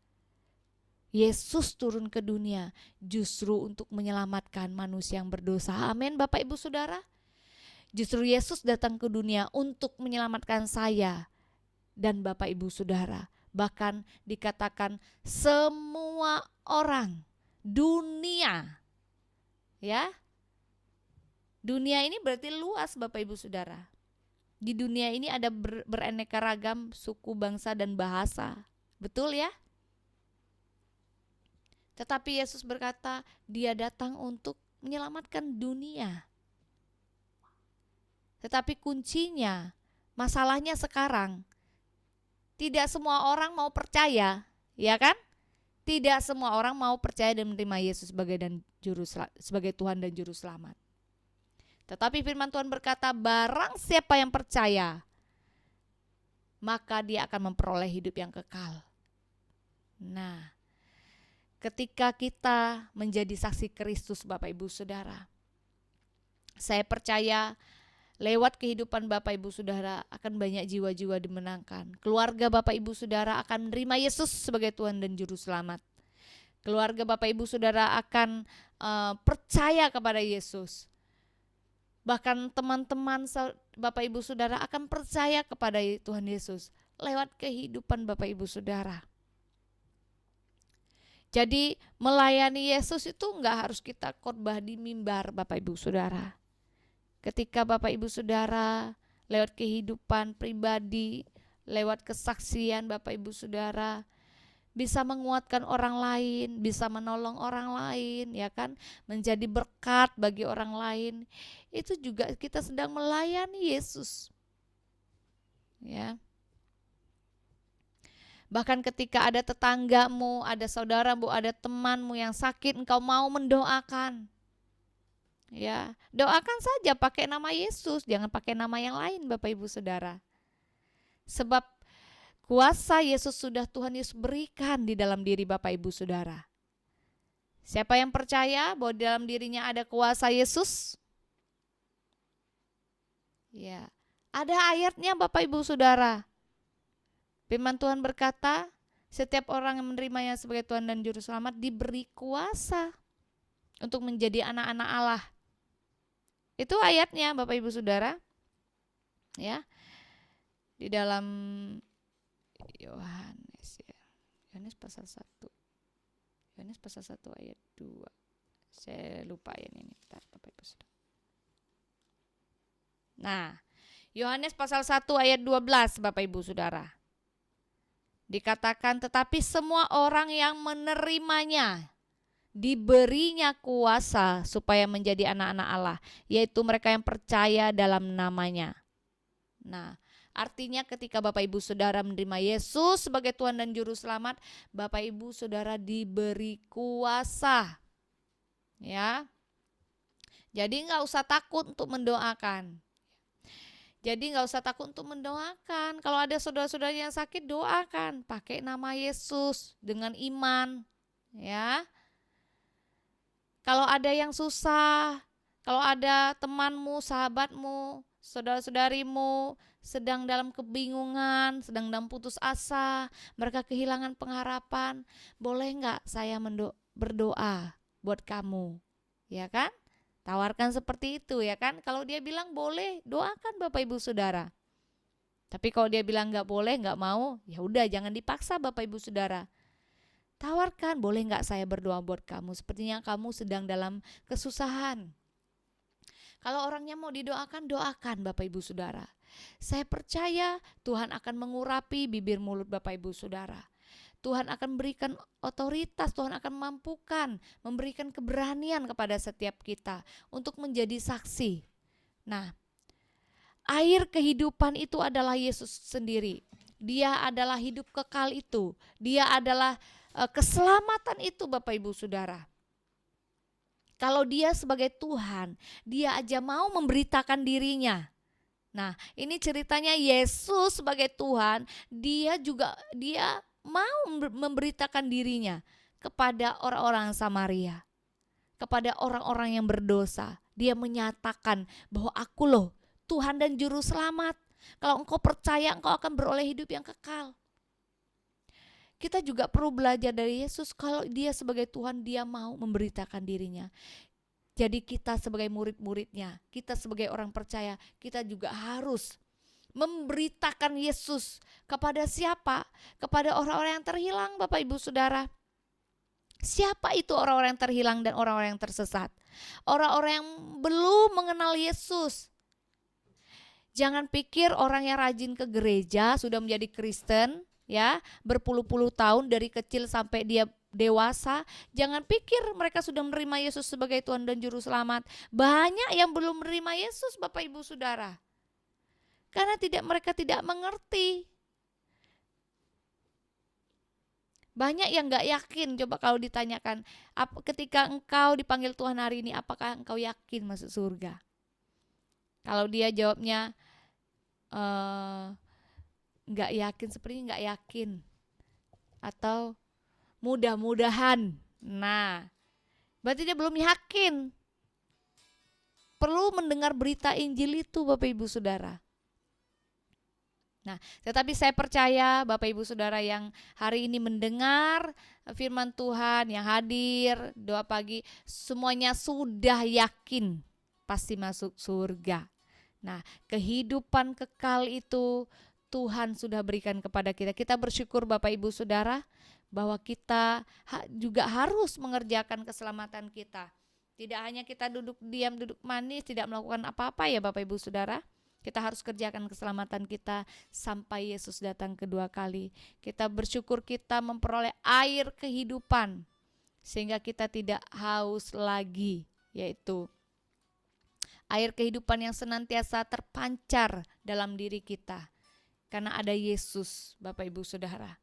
Yesus turun ke dunia justru untuk menyelamatkan manusia yang berdosa. Amin Bapak Ibu Saudara. Justru Yesus datang ke dunia untuk menyelamatkan saya dan Bapak Ibu Saudara. Bahkan dikatakan semua orang dunia. Ya. Dunia ini berarti luas Bapak Ibu Saudara. Di dunia ini ada beraneka ragam suku, bangsa dan bahasa. Betul ya? Tetapi Yesus berkata, dia datang untuk menyelamatkan dunia. Tetapi kuncinya, masalahnya sekarang, tidak semua orang mau percaya, ya kan? Tidak semua orang mau percaya dan menerima Yesus sebagai Tuhan dan Juru Selamat. Tetapi firman Tuhan berkata, barang siapa yang percaya, maka dia akan memperoleh hidup yang kekal. Nah, ketika kita menjadi saksi Kristus Bapak Ibu Saudara, saya percaya lewat kehidupan Bapak Ibu Saudara akan banyak jiwa-jiwa dimenangkan. Keluarga Bapak Ibu Saudara akan menerima Yesus sebagai Tuhan dan Juru Selamat. Keluarga Bapak Ibu Saudara akan percaya kepada Yesus. Bahkan teman-teman Bapak Ibu Saudara akan percaya kepada Tuhan Yesus lewat kehidupan Bapak Ibu Saudara. Jadi melayani Yesus itu enggak harus kita khotbah di mimbar Bapak Ibu Saudara. Ketika Bapak Ibu Saudara lewat kehidupan pribadi, lewat kesaksian Bapak Ibu Saudara bisa menguatkan orang lain, bisa menolong orang lain, ya kan, menjadi berkat bagi orang lain. Itu juga kita sedang melayani Yesus, ya. Bahkan ketika ada tetanggamu, ada saudaramu, ada temanmu yang sakit, engkau mau mendoakan, ya, doakan saja pakai nama Yesus, jangan pakai nama yang lain, Bapak Ibu Saudara. Sebab kuasa Yesus sudah Tuhan Yesus berikan di dalam diri Bapak Ibu Saudara. Siapa yang percaya bahwa di dalam dirinya ada kuasa Yesus? Ya, ada ayatnya Bapak Ibu Saudara. Firman Tuhan berkata, setiap orang yang menerimanya sebagai Tuhan dan Juru Selamat diberi kuasa untuk menjadi anak-anak Allah. Itu ayatnya Bapak Ibu Saudara. Ya. Di dalam Yohanes, ya. Yohanes pasal 1. Yohanes pasal 1 ayat 2. Saya lupa ayat ini. Bentar, Bapak Ibu Saudara. Nah, Yohanes pasal 1 ayat 12 Bapak Ibu Saudara. Dikatakan tetapi semua orang yang menerimanya diberinya kuasa supaya menjadi anak-anak Allah, yaitu mereka yang percaya dalam namanya. Nah, artinya ketika Bapak Ibu Saudara menerima Yesus sebagai Tuhan dan Juru Selamat, Bapak Ibu Saudara diberi kuasa. Ya. Jadi enggak usah takut untuk mendoakan. Jadi nggak usah takut untuk mendoakan. Kalau ada saudara-saudara yang sakit, doakan pakai nama Yesus dengan iman, ya. Kalau ada yang susah, kalau ada temanmu, sahabatmu, saudara-saudarimu sedang dalam kebingungan, sedang dalam putus asa, mereka kehilangan pengharapan, boleh nggak saya berdoa buat kamu, ya kan? Tawarkan seperti itu, ya kan. Kalau dia bilang boleh, doakan Bapak Ibu Saudara. Tapi kalau dia bilang nggak boleh, nggak mau, ya udah jangan dipaksa Bapak Ibu Saudara. Tawarkan, boleh nggak saya berdoa buat kamu? Sepertinya kamu sedang dalam kesusahan. Kalau orangnya mau didoakan, doakan Bapak Ibu Saudara. Saya percaya Tuhan akan mengurapi bibir mulut Bapak Ibu Saudara. Tuhan akan berikan otoritas, Tuhan akan mampukan, memberikan keberanian kepada setiap kita untuk menjadi saksi. Nah, air kehidupan itu adalah Yesus sendiri. Dia adalah hidup kekal itu. Dia adalah keselamatan itu Bapak Ibu Saudara. Kalau dia sebagai Tuhan, dia aja mau memberitakan dirinya. Nah, ini ceritanya Yesus sebagai Tuhan, dia mau memberitakan dirinya kepada orang-orang Samaria, kepada orang-orang yang berdosa. Dia menyatakan bahwa aku loh Tuhan dan Juru Selamat. Kalau engkau percaya, engkau akan beroleh hidup yang kekal. Kita juga perlu belajar dari Yesus. Kalau dia sebagai Tuhan, dia mau memberitakan dirinya. Jadi kita sebagai murid-muridnya, kita sebagai orang percaya, kita juga harus memberitakan Yesus kepada siapa? Kepada orang-orang yang terhilang Bapak Ibu Saudara. Siapa itu orang-orang yang terhilang dan orang-orang yang tersesat? Orang-orang yang belum mengenal Yesus. Jangan pikir orang yang rajin ke gereja sudah menjadi Kristen, ya, berpuluh-puluh tahun dari kecil sampai dia dewasa. Jangan pikir mereka sudah menerima Yesus sebagai Tuhan dan Juru Selamat. Banyak yang belum menerima Yesus Bapak Ibu Saudara. Karena mereka tidak mengerti. Banyak yang gak yakin. Coba kalau ditanyakan, ketika engkau dipanggil Tuhan hari ini, apakah engkau yakin masuk surga? Kalau dia jawabnya gak yakin, sepertinya gak yakin. Atau mudah-mudahan. Nah, berarti dia belum yakin. Perlu mendengar berita Injil itu Bapak Ibu Saudara. Nah, tetapi saya percaya Bapak Ibu Saudara yang hari ini mendengar firman Tuhan, yang hadir doa pagi, semuanya sudah yakin pasti masuk surga. Nah, kehidupan kekal itu Tuhan sudah berikan kepada kita. Kita bersyukur Bapak Ibu Saudara bahwa kita juga harus mengerjakan keselamatan kita. Tidak hanya kita duduk diam, duduk manis, tidak melakukan apa-apa ya Bapak Ibu Saudara. Kita harus kerjakan keselamatan kita sampai Yesus datang kedua kali. Kita bersyukur kita memperoleh air kehidupan sehingga kita tidak haus lagi, yaitu air kehidupan yang senantiasa terpancar dalam diri kita karena ada Yesus, Bapak Ibu Saudara.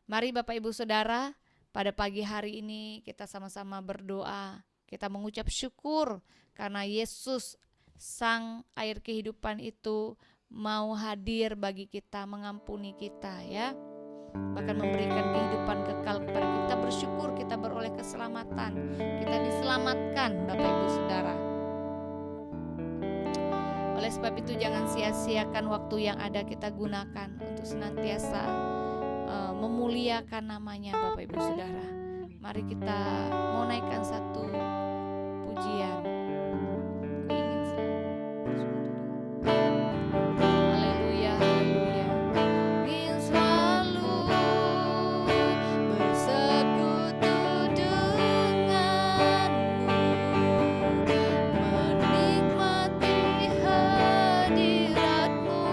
Mari Bapak Ibu Saudara, pada pagi hari ini kita sama-sama berdoa. Kita mengucap syukur karena Yesus Sang air kehidupan itu mau hadir bagi kita, mengampuni kita ya. Bahkan memberikan kehidupan kekal kepada kita. Bersyukur kita beroleh keselamatan. Kita diselamatkan Bapak Ibu Saudara. Oleh sebab itu jangan sia-siakan waktu yang ada, kita gunakan untuk senantiasa memuliakan namanya Bapak Ibu Saudara. Mari kita mau naikkan satu pujian. Haleluya, haleluya. Ingin selalu bersekutu denganmu, menikmati hadiratmu,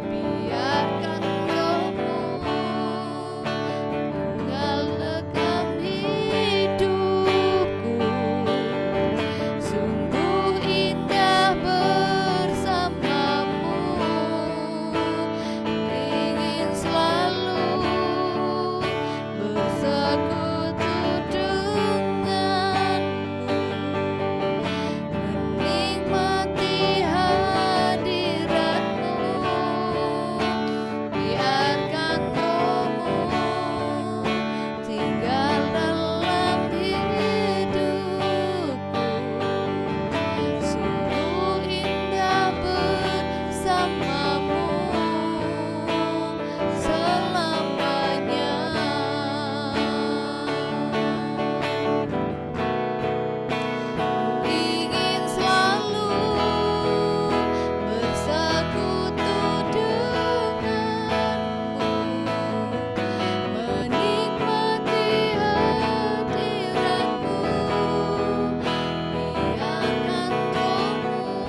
biarkan Roh-Mu tinggal dalam hidupku. Sungguh indah bersamamu, ingin selalu bersekutu denganmu, menikmati hadiratmu, biarkan Roh-Mu tinggal dalam hidupku. Sungguh indah bersamamu selamanya. Ingin selalu bersekutu denganmu, menikmati hadiratmu, biarkan Roh-Mu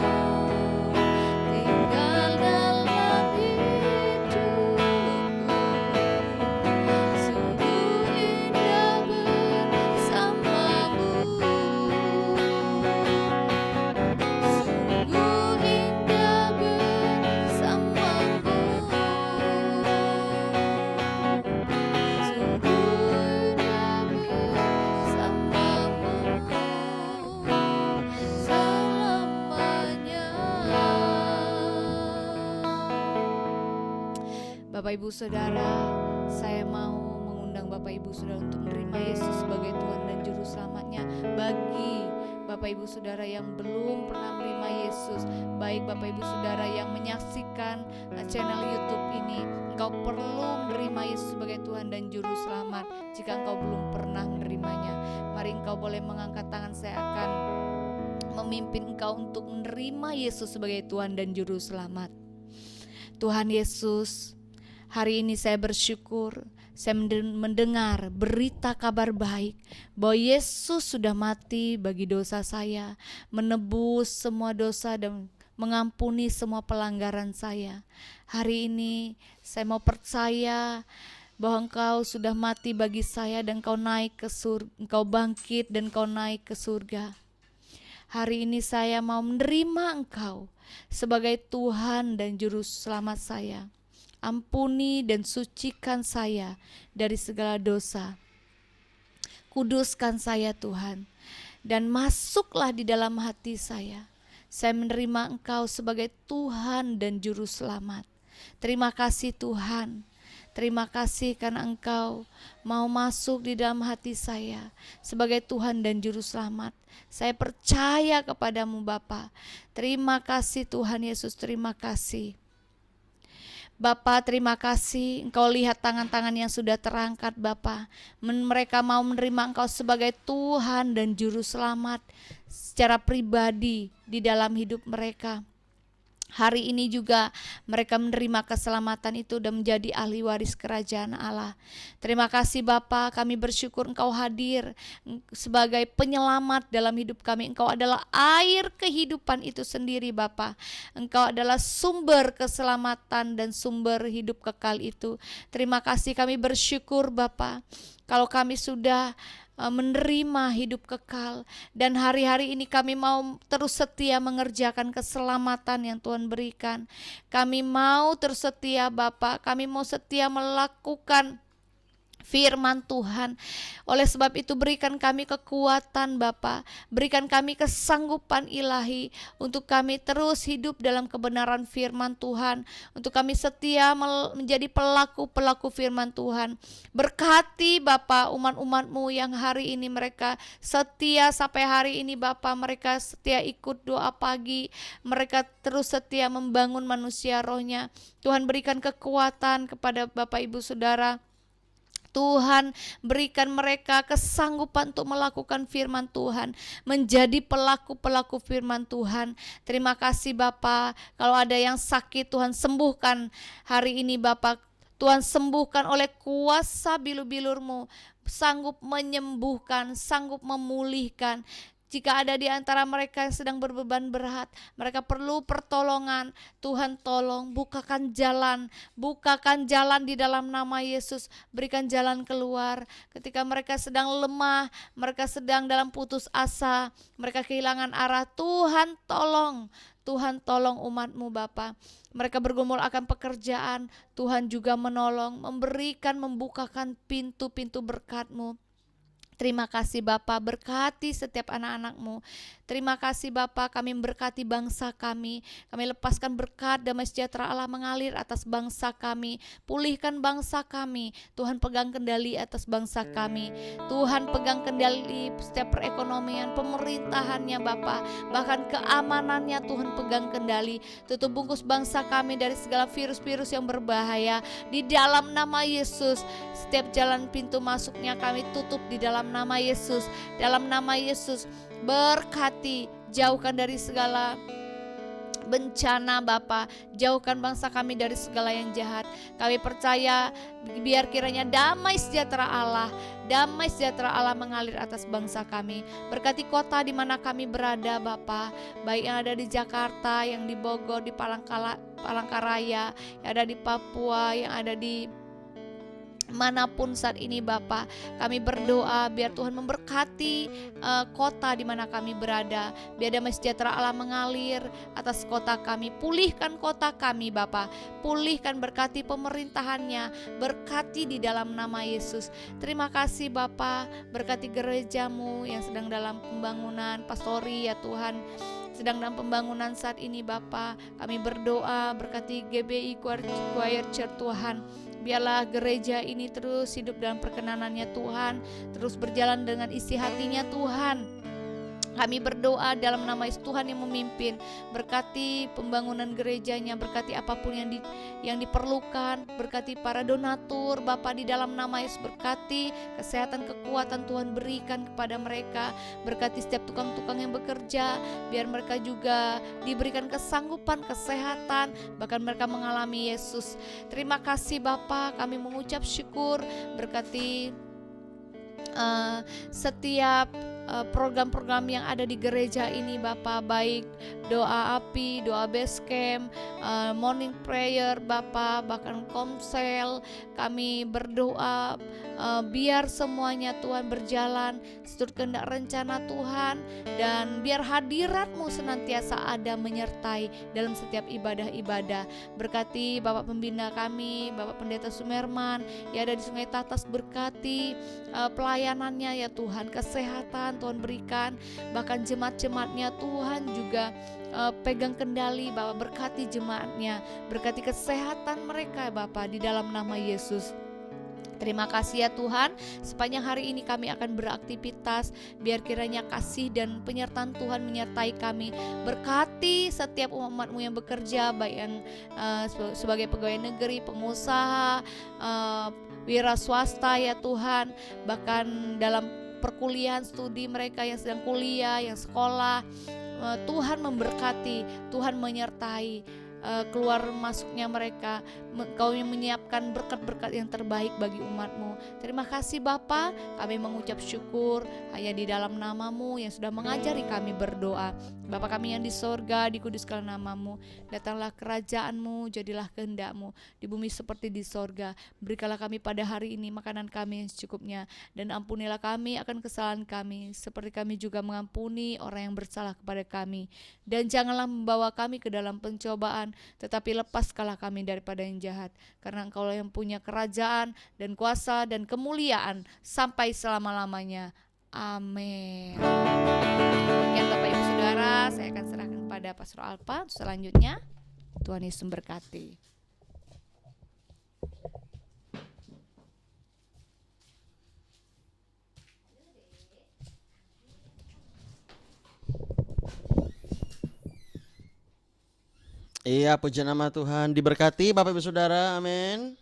tinggal dalam hidupku. Sungguh indah bersamamu, sungguh indah bersamamu, sungguh indah bersamamu selamanya. Bapak Ibu Saudara, saya mau mengundang Bapak Ibu Saudara untuk menerima Yesus sebagai Tuhan dan Juru Selamatnya. Bagi Bapak Ibu Saudara yang belum pernah menerima Yesus, baik Bapak Ibu Saudara yang menyaksikan channel YouTube ini, engkau perlu menerima Yesus sebagai Tuhan dan Juru Selamat. Jika engkau belum pernah menerimanya, mari engkau boleh mengangkat tangan, saya akan memimpin engkau untuk menerima Yesus sebagai Tuhan dan Juru Selamat. Tuhan Yesus, hari ini saya bersyukur, saya mendengar berita kabar baik bahwa Yesus sudah mati bagi dosa saya, menebus semua dosa dan mengampuni semua pelanggaran saya. Hari ini saya mau percaya bahwa Engkau sudah mati bagi saya dan Engkau naik ke surga, Engkau bangkit dan Engkau naik ke surga. Hari ini saya mau menerima Engkau sebagai Tuhan dan Juru Selamat saya. Ampuni dan sucikan saya dari segala dosa. Kuduskan saya Tuhan, dan masuklah di dalam hati saya. Saya menerima Engkau sebagai Tuhan dan Juru Selamat. Terima kasih Tuhan. Terima kasih karena Engkau mau masuk di dalam hati saya sebagai Tuhan dan Juru Selamat. Saya percaya kepadamu Bapa. Terima kasih Tuhan Yesus, terima kasih. Bapa, terima kasih Engkau lihat tangan-tangan yang sudah terangkat Bapa. Mereka mau menerima Engkau sebagai Tuhan dan Juru Selamat secara pribadi di dalam hidup mereka. Hari ini juga mereka menerima keselamatan itu dan menjadi ahli waris kerajaan Allah. Terima kasih Bapa, kami bersyukur Engkau hadir sebagai penyelamat dalam hidup kami. Engkau adalah air kehidupan itu sendiri Bapa. Engkau adalah sumber keselamatan dan sumber hidup kekal itu. Terima kasih, kami bersyukur Bapa. Kalau kami sudah menerima hidup kekal, dan hari-hari ini kami mau terus setia mengerjakan keselamatan yang Tuhan berikan. Kami mau terus setia Bapa, kami mau setia melakukan firman Tuhan. Oleh sebab itu berikan kami kekuatan Bapa, berikan kami kesanggupan ilahi untuk kami terus hidup dalam kebenaran firman Tuhan, untuk kami setia menjadi pelaku-pelaku firman Tuhan. Berkati Bapa umat-umat-Mu yang hari ini mereka setia sampai hari ini Bapa, mereka setia ikut doa pagi, mereka terus setia membangun manusia rohnya. Tuhan berikan kekuatan kepada Bapak Ibu Saudara. Tuhan berikan mereka kesanggupan untuk melakukan firman Tuhan, menjadi pelaku-pelaku firman Tuhan. Terima kasih Bapa, kalau ada yang sakit Tuhan sembuhkan hari ini Bapa. Tuhan sembuhkan oleh kuasa bilu-bilur-Mu, sanggup menyembuhkan, sanggup memulihkan. Jika ada di antara mereka yang sedang berbeban berat, mereka perlu pertolongan, Tuhan tolong bukakan jalan di dalam nama Yesus. Berikan jalan keluar ketika mereka sedang lemah, mereka sedang dalam putus asa, mereka kehilangan arah. Tuhan tolong umat-Mu Bapa. Mereka bergumul akan pekerjaan, Tuhan juga menolong, memberikan, membukakan pintu-pintu berkat-Mu. Terima kasih Bapa, berkati setiap anak-anak-Mu. Terima kasih Bapa, kami memberkati bangsa kami. Kami lepaskan berkat damai sejahtera Allah mengalir atas bangsa kami. Pulihkan bangsa kami. Tuhan pegang kendali atas bangsa kami. Tuhan pegang kendali setiap perekonomian, pemerintahannya Bapa. Bahkan keamanannya Tuhan pegang kendali. Tutup bungkus bangsa kami dari segala virus-virus yang berbahaya. Di dalam nama Yesus, setiap jalan pintu masuknya kami tutup di dalam nama Yesus. Dalam nama Yesus, berkati, jauhkan dari segala bencana Bapa, jauhkan bangsa kami dari segala yang jahat. Kami percaya biar kiranya damai sejahtera Allah mengalir atas bangsa kami. Berkati kota di mana kami berada Bapa, baik yang ada di Jakarta, yang di Bogor, di Palangkaraya, yang ada di Papua, yang ada di manapun saat ini Bapa. Kami berdoa biar Tuhan memberkati kota di mana kami berada. Biar damai sejahtera Allah mengalir atas kota kami. Pulihkan kota kami Bapa. Pulihkan, berkati pemerintahannya, berkati di dalam nama Yesus. Terima kasih Bapa, berkati gereja-Mu yang sedang dalam pembangunan, pastori ya Tuhan, sedang dalam pembangunan saat ini Bapa. Kami berdoa berkati GBI Choir Church Tuhan. Biarlah gereja ini terus hidup dalam perkenanannya Tuhan, terus berjalan dengan isi hatinya Tuhan. Kami berdoa dalam nama Yesus, Tuhan yang memimpin. Berkati pembangunan gerejanya, berkati apapun yang diperlukan, berkati para donatur Bapa di dalam nama Yesus. Berkati kesehatan, kekuatan Tuhan berikan kepada mereka. Berkati setiap tukang-tukang yang bekerja, biar mereka juga diberikan kesanggupan, kesehatan, bahkan mereka mengalami Yesus. Terima kasih Bapa, kami mengucap syukur. Berkati setiap program-program yang ada di gereja ini Bapa, baik doa api, doa base camp, morning prayer Bapa, bahkan komsel. Kami berdoa biar semuanya Tuhan berjalan seturut kehendak rencana Tuhan, dan biar hadirat-Mu senantiasa ada menyertai dalam setiap ibadah-ibadah. Berkati Bapak Pembina kami, Bapak Pendeta Sumerman yang ada di Sungai Tatas, berkati pelayanannya ya Tuhan, kesehatan Tuhan berikan, bahkan jemaat-jemaatnya Tuhan juga pegang kendali Bapak, berkati jemaatnya, berkati kesehatan mereka Bapak di dalam nama Yesus. Terima kasih ya Tuhan, sepanjang hari ini kami akan beraktivitas, biar kiranya kasih dan penyertaan Tuhan menyertai kami. Berkati setiap umat-Mu yang bekerja, baik yang sebagai pegawai negeri, pengusaha, wira swasta ya Tuhan, bahkan dalam perkuliahan studi mereka yang sedang kuliah, yang sekolah. Tuhan memberkati, Tuhan menyertai. keluar masuknya mereka. Engkau yang menyiapkan berkat-berkat yang terbaik bagi umat-Mu. Terima kasih Bapa, kami mengucap syukur hanya di dalam nama-Mu yang sudah mengajari kami berdoa. Bapa kami yang di sorga, dikuduskanlah nama-Mu, datanglah kerajaan-Mu, jadilah kehendak-Mu di bumi seperti di sorga. Berikanlah kami pada hari ini makanan kami yang secukupnya, dan ampunilah kami akan kesalahan kami, seperti kami juga mengampuni orang yang bersalah kepada kami. Dan janganlah membawa kami ke dalam pencobaan, tetapi lepaskanlah kami daripada yang jahat. Karena Engkaulah yang punya kerajaan dan kuasa dan kemuliaan sampai selama-lamanya. Amin. Demikian Bapak Ibu Saudara, saya akan serahkan pada Pastor Alpa selanjutnya. Tuhan Yesus memberkati. Iya, puji nama Tuhan. Diberkati Bapak Ibu Saudara, amin.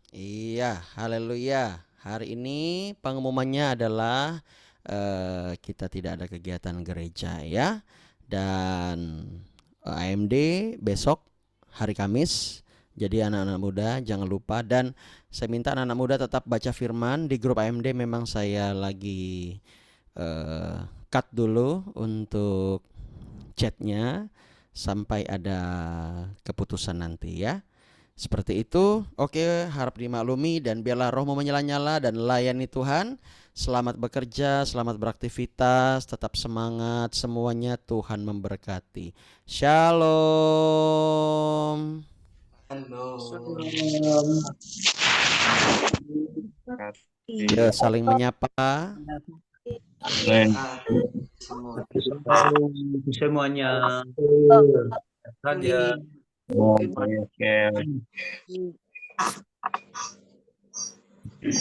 Iya, haleluya. Hari ini pengumumannya adalah kita tidak ada kegiatan gereja ya. Dan AMD besok hari Kamis. Jadi anak-anak muda jangan lupa, dan saya minta anak-anak muda tetap baca firman di grup AMD. Memang saya lagi cut dulu untuk chatnya sampai ada keputusan nanti ya. Seperti itu. Oke, harap dimaklumi, dan biarlah rohmu menyala-nyala dan layani Tuhan. Selamat bekerja, selamat beraktivitas, tetap semangat, semuanya Tuhan memberkati. Shalom. Ya, saling menyapa. Semuanya saja.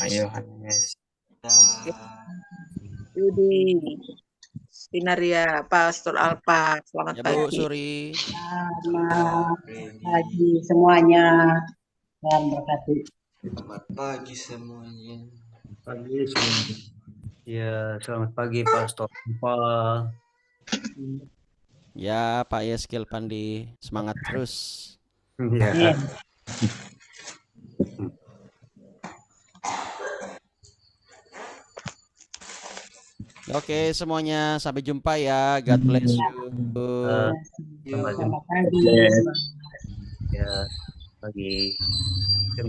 Ayo Hanes. Yudi, Sinaria, Pastor Alpa, selamat Ya Bu pagi. Suri. Selamat pagi semuanya. Tuhan berkati. Selamat pagi semuanya. Pagi semuanya. Ya, selamat pagi Pastor Alpa. Ya Pak Yeskil Pandi, semangat terus. Ya. Oke semuanya, sampai jumpa ya. God bless you. Selamat Selamat pagi. Ya, pagi.